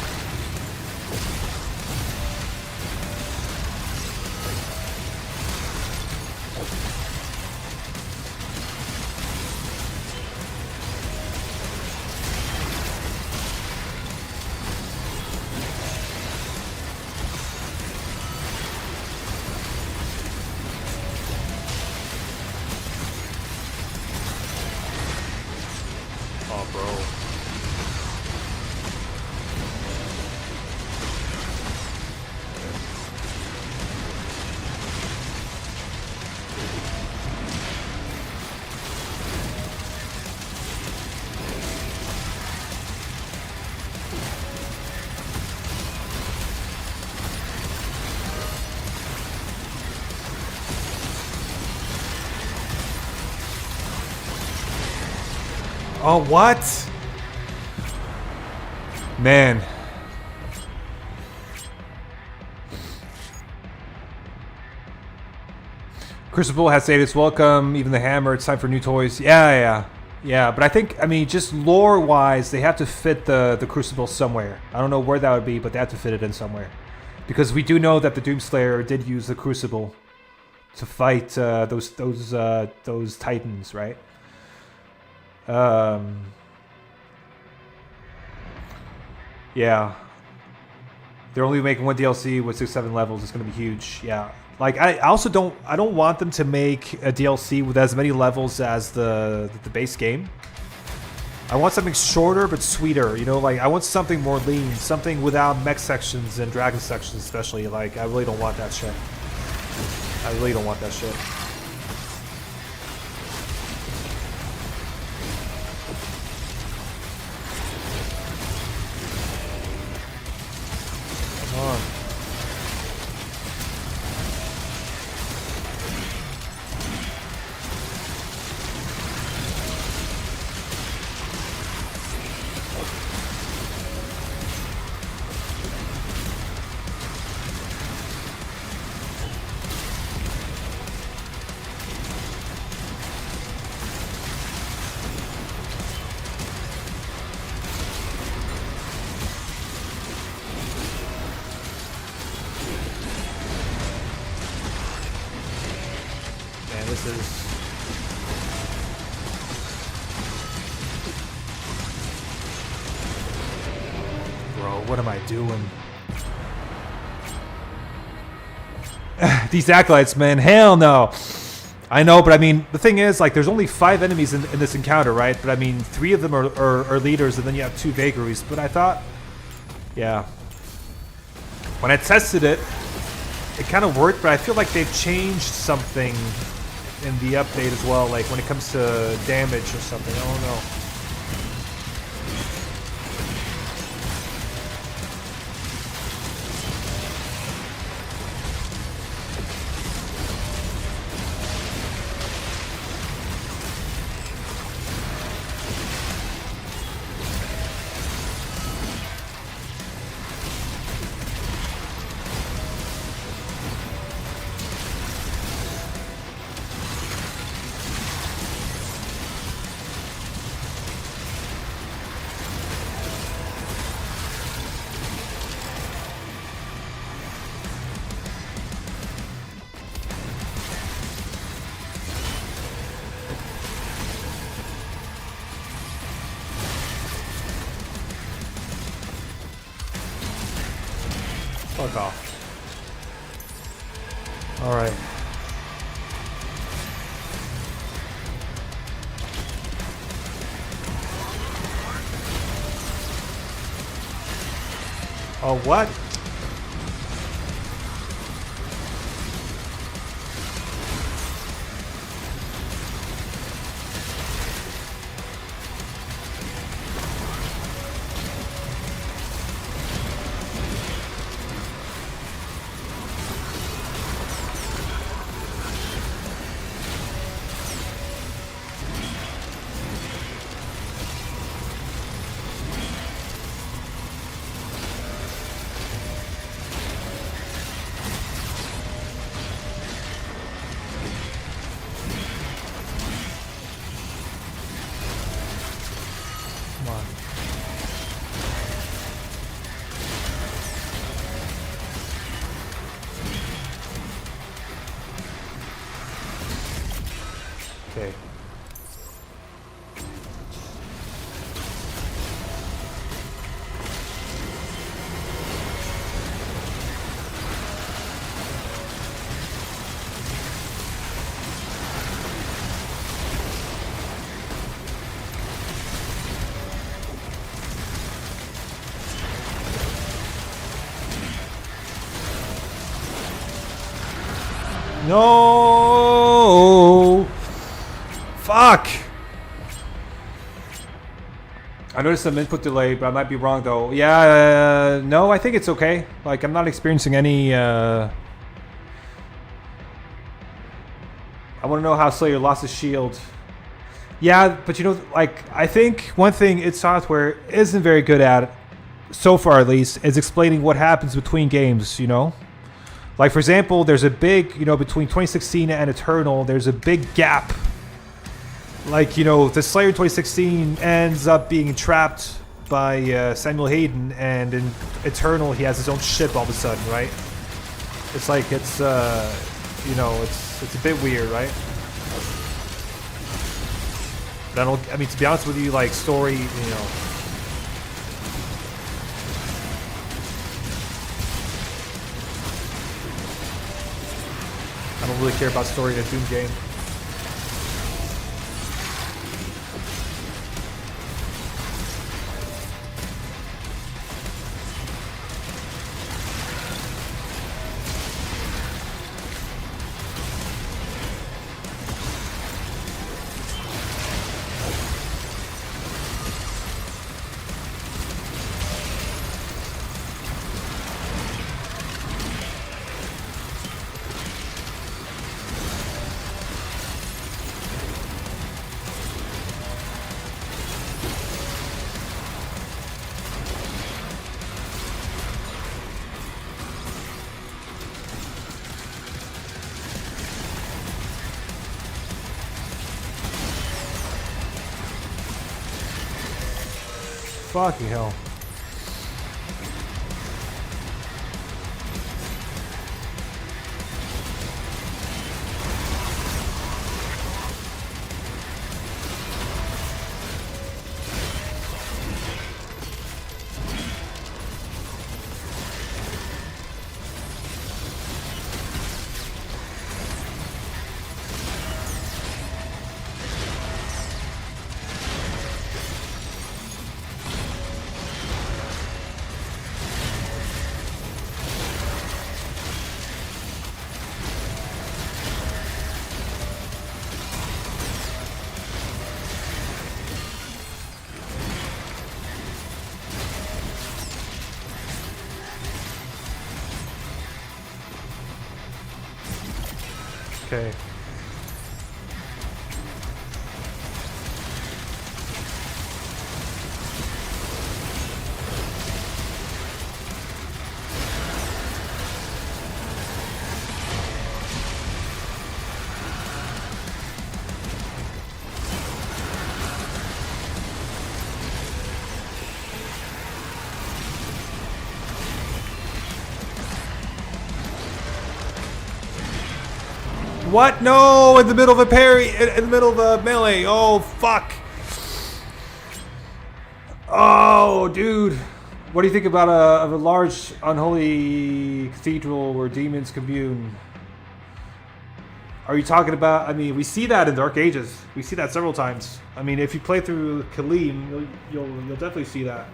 Oh, what? Man. Crucible has said it's welcome, even the hammer, it's time for new toys. Yeah, but I think, I mean, just lore-wise, they have to fit the Crucible somewhere. I don't know where that would be, but they have to fit it in somewhere. Because we do know that the Doomslayer did use the Crucible to fight those Titans, right? Yeah. They're only making one DLC with 6-7 levels. It's gonna be huge. Yeah. Like I don't want them to make a DLC with as many levels as the base game. I want something shorter but sweeter, you know, like I want something more lean, something without mech sections and dragon sections especially. Like I really don't want that shit. I really don't want that shit. Come on. This is... Bro, what am I doing? These acolytes, man, hell no. I know, but I mean, the thing is, like, there's only 5 enemies in this encounter, right? But I mean, 3 of them are leaders, and then you have 2 vagaries. But I thought, yeah. When I tested it, it kind of worked, but I feel like they've changed something in the update as well, like when it comes to damage or something. I don't know. Fuck off. All right. Oh, what? Come on. Okay. No! Fuck! I noticed some input delay, but I might be wrong though. Yeah, no, I think it's okay. Like, I'm not experiencing any, I want to know how Slayer lost his shield. Yeah, but you know, like, I think one thing id Software isn't very good at, so far at least, is explaining what happens between games, you know? Like, for example, there's a big, you know, between 2016 and Eternal, there's a big gap. Like, you know, the Slayer in 2016 ends up being trapped by Samuel Hayden, and in Eternal, he has his own ship all of a sudden, right? It's like, it's, you know, it's a bit weird, right? But I mean, to be honest with you, like, story, you know... I don't really care about story in a Doom game. Fucking hell. Okay. What? No! In the middle of a parry! In the middle of a melee! Oh, fuck! Oh, dude! What do you think about a large, unholy cathedral where demons commune? Are you talking about? I mean, we see that in Dark Ages. We see that several times. I mean, if you play through Kalim, you'll definitely see that.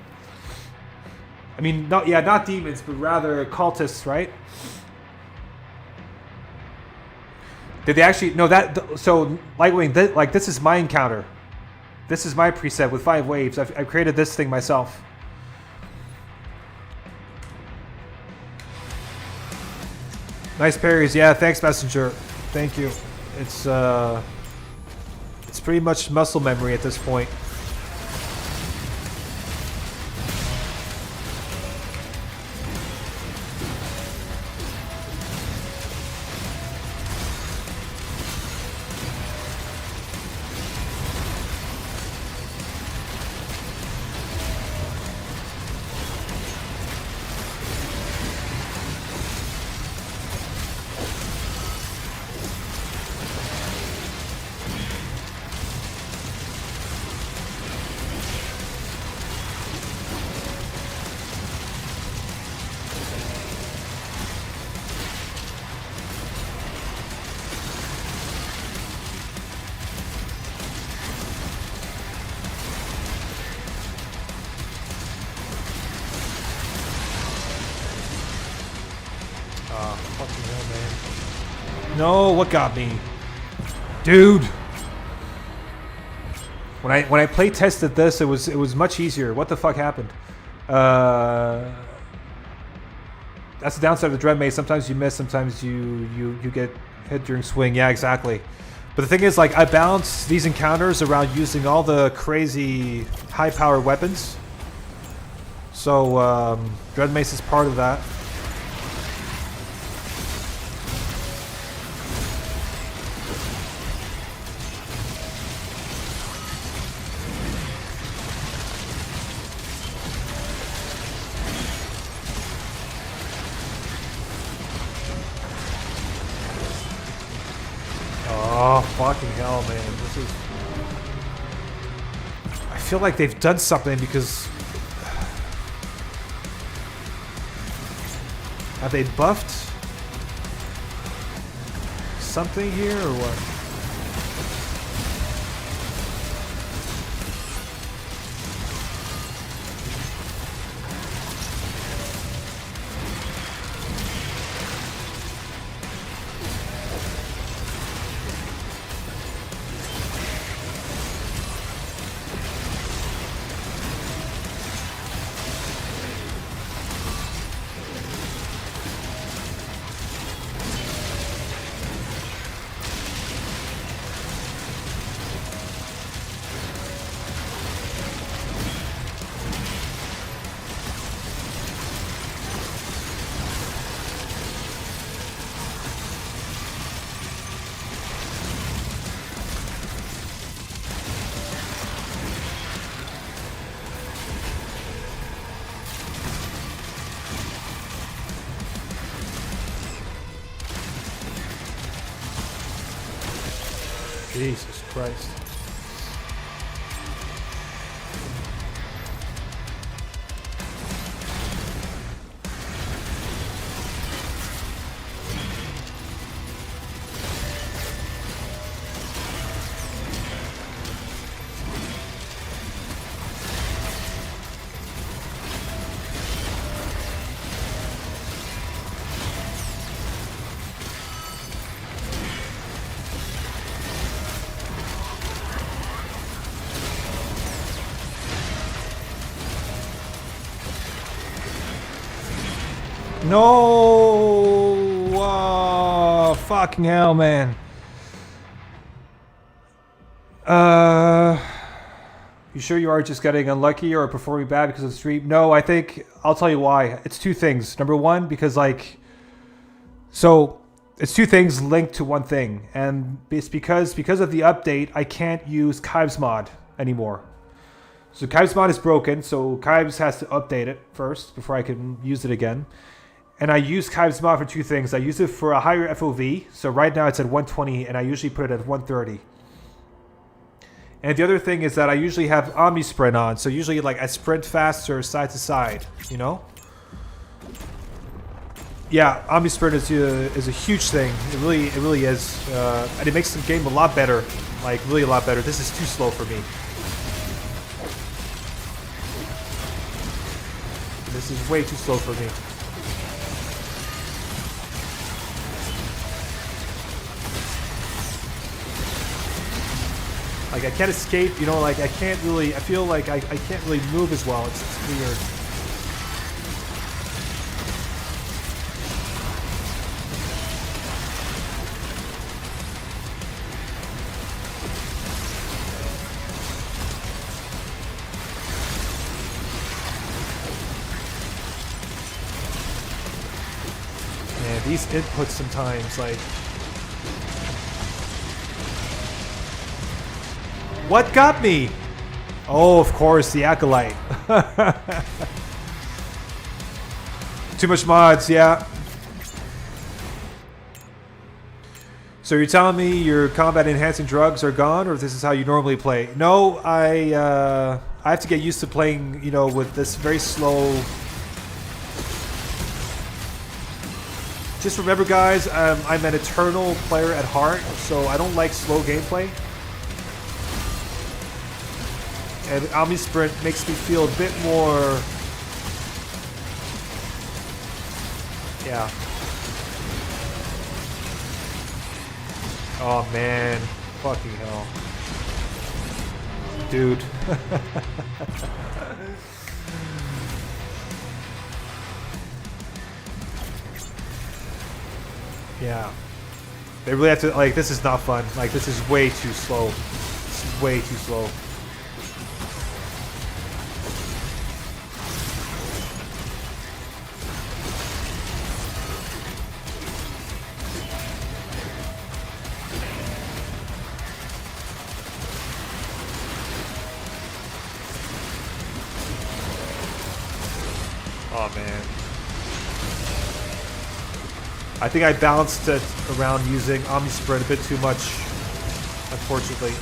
I mean, not demons, but rather cultists, right? Did they actually? No, that. So, Lightwing, like this is my encounter. This is my preset with 5 waves. I've created this thing myself. Nice parries. Yeah, thanks, Messenger. Thank you. It's pretty much muscle memory at this point. No, what got me? Dude. When I play tested this, it was much easier. What the fuck happened? That's the downside of the Dread Mace. Sometimes you miss, sometimes you get hit during swing. Yeah, exactly. But the thing is, like, I balance these encounters around using all the crazy high power weapons. So Dread Mace is part of that. Oh, fucking hell, man. This is... I feel like they've done something because... Have they buffed something here or what? Jesus Christ. No! Oh, fucking hell, man. You sure you are just getting unlucky or performing bad because of the stream? No, I think I'll tell you why. It's two things. Number one, because like, so it's two things linked to one thing, and it's because of the update, I can't use Kybe's mod anymore. So Kybe's mod is broken, so Kybe's has to update it first before I can use it again. And I use Kybe's mod for two things. I use it for a higher FOV, so right now it's at 120, and I usually put it at 130. And the other thing is that I usually have Omni Sprint on, so usually like I sprint faster side to side, you know? Yeah, Omni Sprint is a huge thing. It really is, and it makes the game a lot better. Like really a lot better. This is too slow for me. This is way too slow for me. Like I can't escape, you know, like I can't really, I feel like I can't really move as well. It's weird. Man, these inputs sometimes, like... What got me? Oh, of course, the Acolyte. Too much mods, yeah. So you're telling me your combat enhancing drugs are gone, or this is how you normally play? No, I have to get used to playing, you know, with this very slow... Just remember, guys, I'm an eternal player at heart, so I don't like slow gameplay. And Omni Sprint makes me feel a bit more... Yeah. Oh man, fucking hell. Dude. Yeah. They really have to, like, this is not fun. Like, this is way too slow. This is way too slow. Oh man. I think I balanced it around using Omni Sprint a bit too much, unfortunately.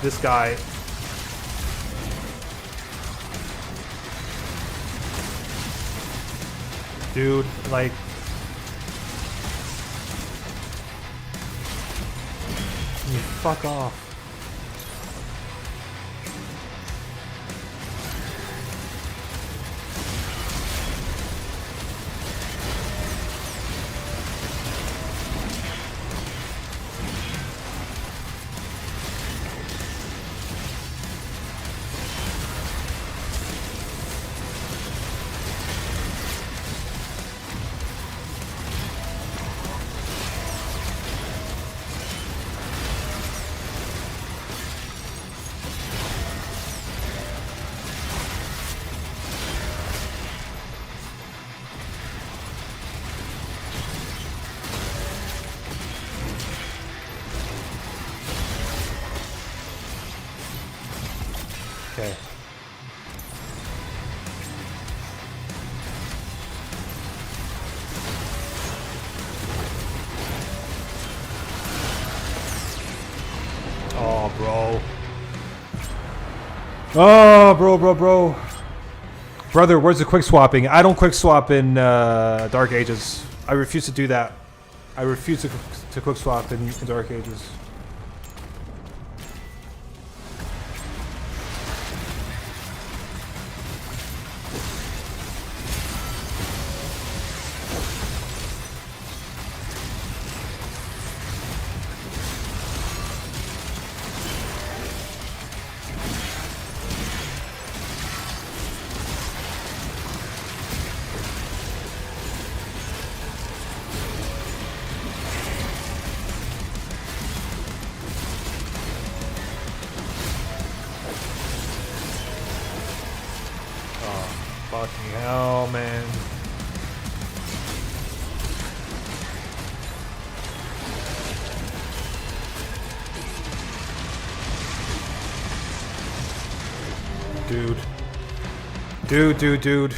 This guy. Dude, like... You fuck off. Okay. Oh, bro. Oh, bro. Brother, where's the quick swapping? I don't quick swap in Dark Ages. I refuse to do that. I refuse to quick swap in Dark Ages. Fucking hell, man. Dude. Dude.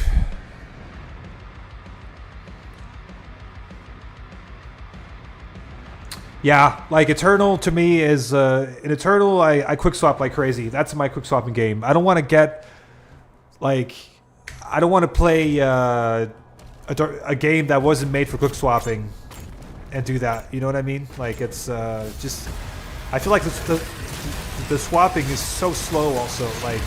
Yeah, like Eternal to me is in Eternal I quick swap like crazy. That's my quick swapping game. I don't want to get like I don't want to play a game that wasn't made for quick swapping and do that. You know what I mean? Like it's just I feel like the swapping is so slow. Also, like.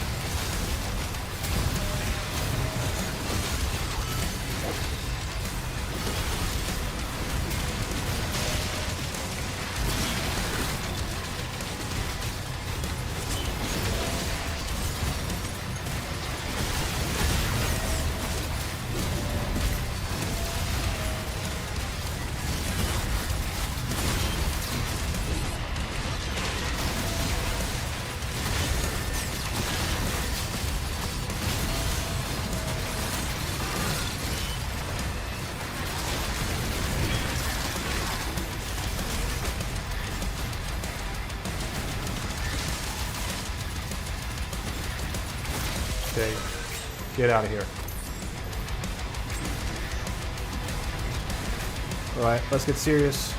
Okay, get out of here. Alright, let's get serious.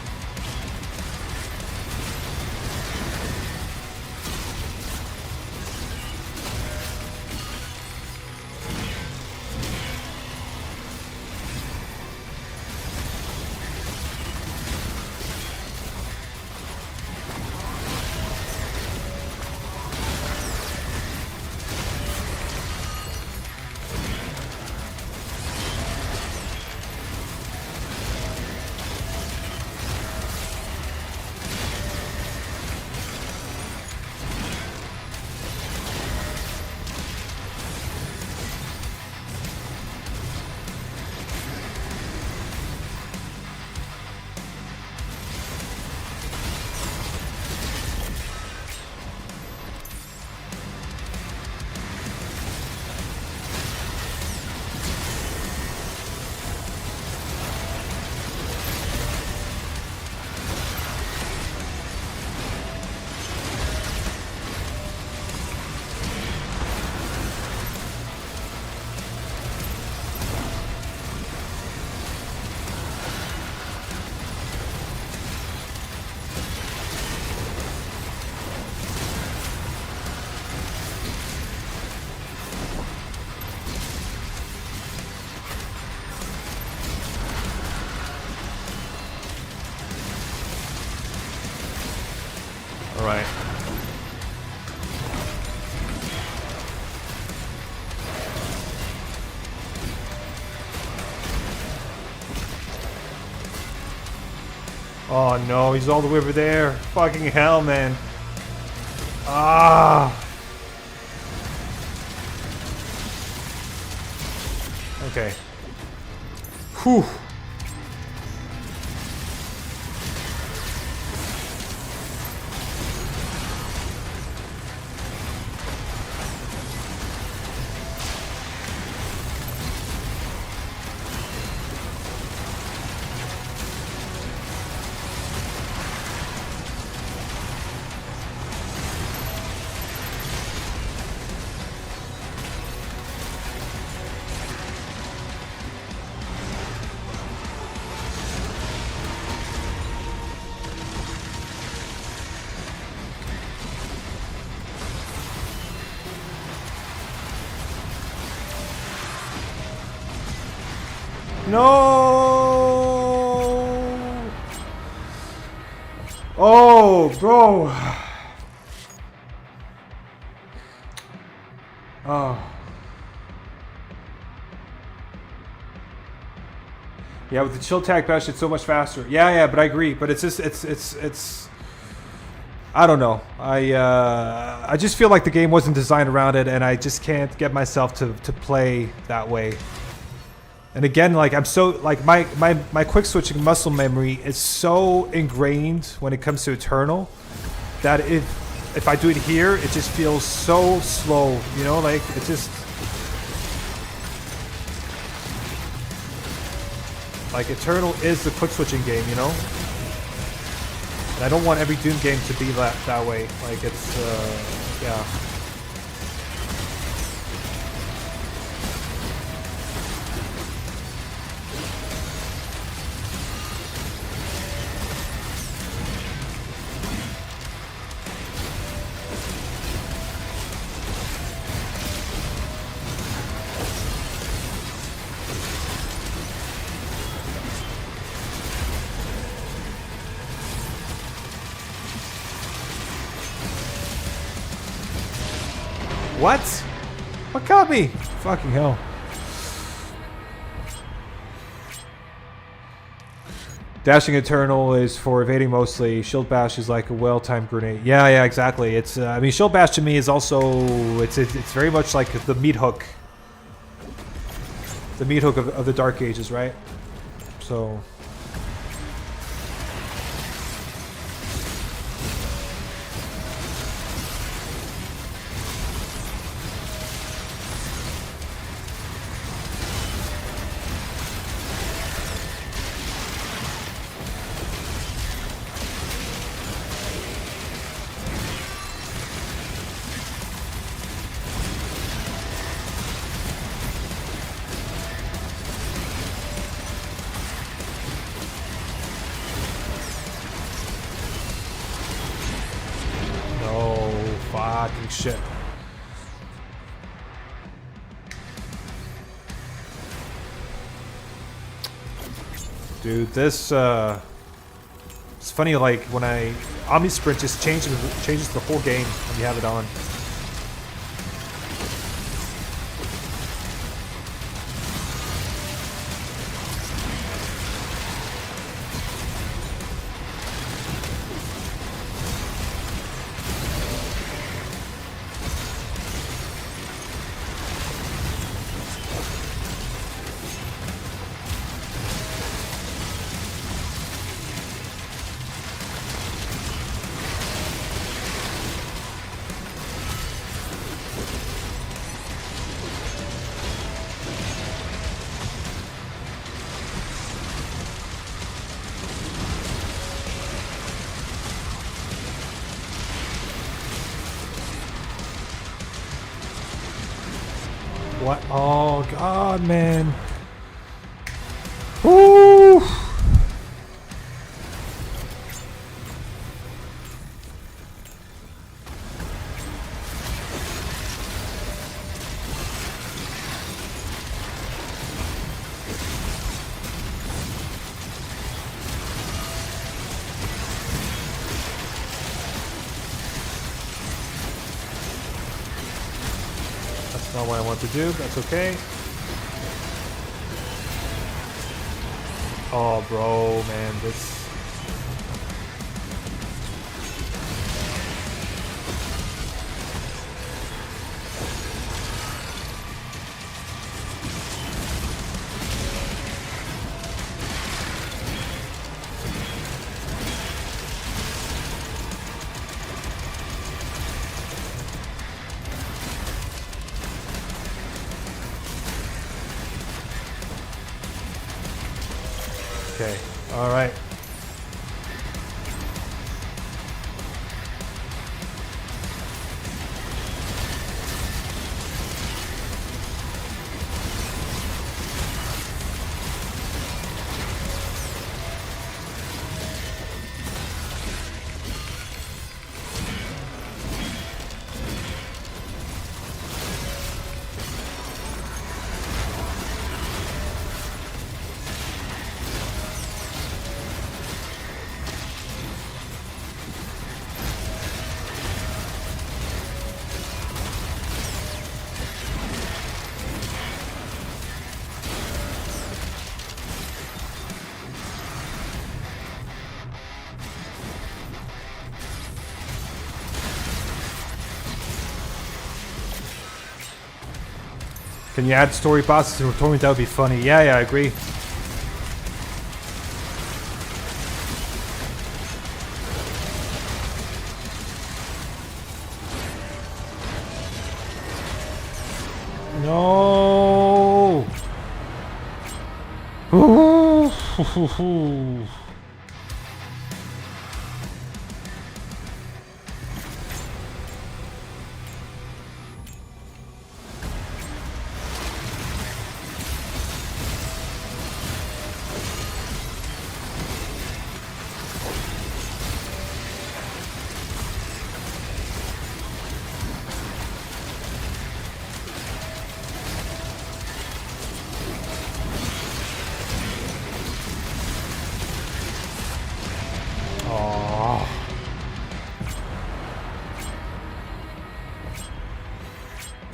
Alright. Oh no, he's all the way over there. Fucking hell, man. Ah. Okay. Whew. No! Oh, bro. Oh. Yeah, with the chill tag bash, it's so much faster. Yeah, but I agree. But it's just, it's. I don't know. I just feel like the game wasn't designed around it, and I just can't get myself to play that way. And again, like I'm so like my quick switching muscle memory is so ingrained when it comes to Eternal that if I do it here, it just feels so slow. You know, like it just like Eternal is the quick switching game. You know, and I don't want every Doom game to be that way. Like it's yeah. What? What got me? Fucking hell. Dashing Eternal is for evading mostly. Shield Bash is like a well-timed grenade. Yeah, exactly. It's I mean, Shield Bash to me is also it's very much like the meat hook. The meat hook of the Dark Ages, right? So. Fucking shit. Dude, this it's funny, like when Omni Sprint just changes the whole game when you have it on. What? Oh god, man. Woo! Not what I want to do, that's okay. Oh, bro, man, this... Okay, alright. Can you add story bosses to Ripatorium? That would be funny. Yeah, I agree. No. Ooh.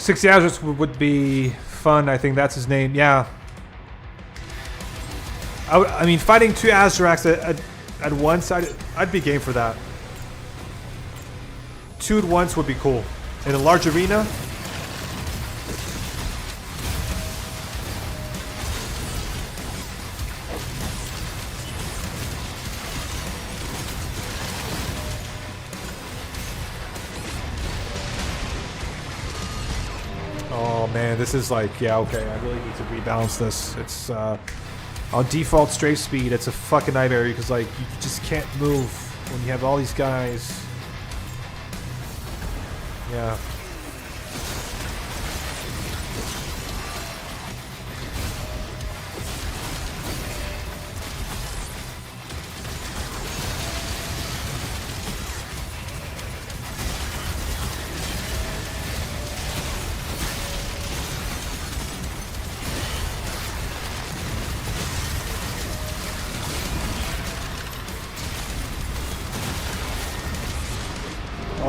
60 Azracs would be fun. I think that's his name. Yeah. I mean, fighting 2 Azracs at once, I'd be game for that. 2 at once would be cool. In a large arena. Oh man, this is like, yeah, okay, I really need to rebalance this. It's on default strafe speed, it's a fucking nightmare because like you just can't move when you have all these guys. Yeah.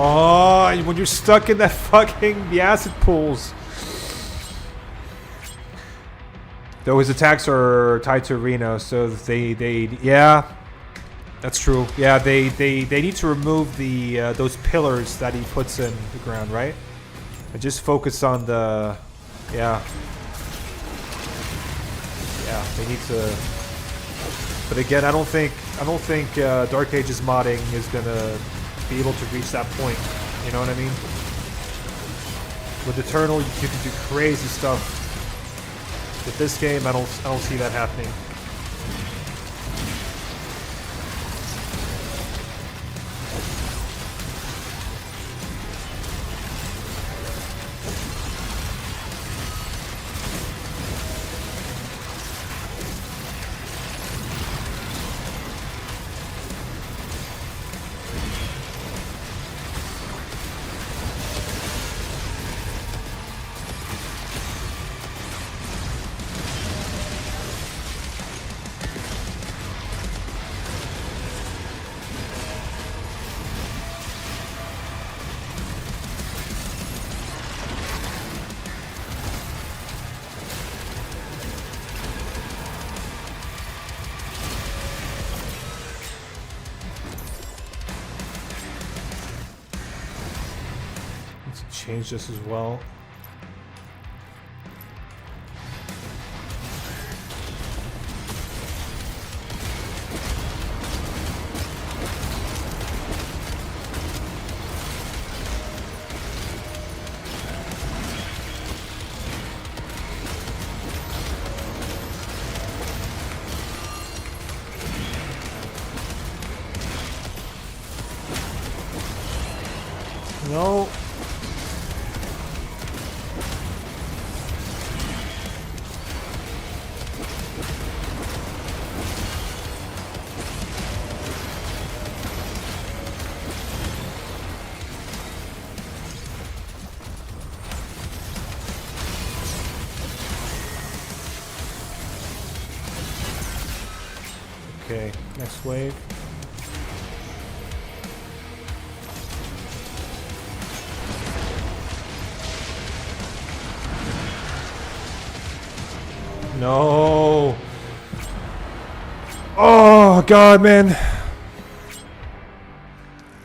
Oh, and when you're stuck in that fucking the acid pools. Though his attacks are tied to Reno, so they yeah, that's true. Yeah, they need to remove the those pillars that he puts in the ground, right? And just focus on the yeah. They need to. But again, I don't think Dark Ages modding is gonna be able to reach that point. You know what I mean? With Eternal, you can do crazy stuff. With this game, I don't see that happening. Change this as well. No. Okay, next wave. No. Oh, God, man.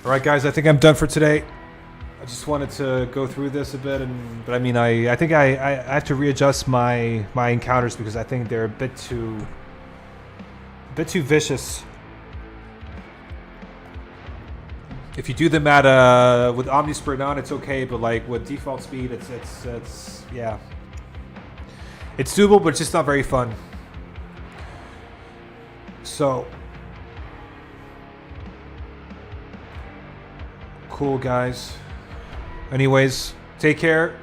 All right, guys, I think I'm done for today. I just wanted to go through this a bit, but I mean, I think I have to readjust my encounters because I think they're a bit too vicious. If you do them at with Omnisprint on, it's okay, but like with default speed, it's yeah, it's doable, but it's just not very fun. So cool, guys. Anyways, take care.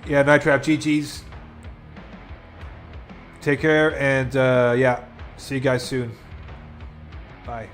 Yeah, Night Trap, GG's. Take care, and yeah, see you guys soon. Bye.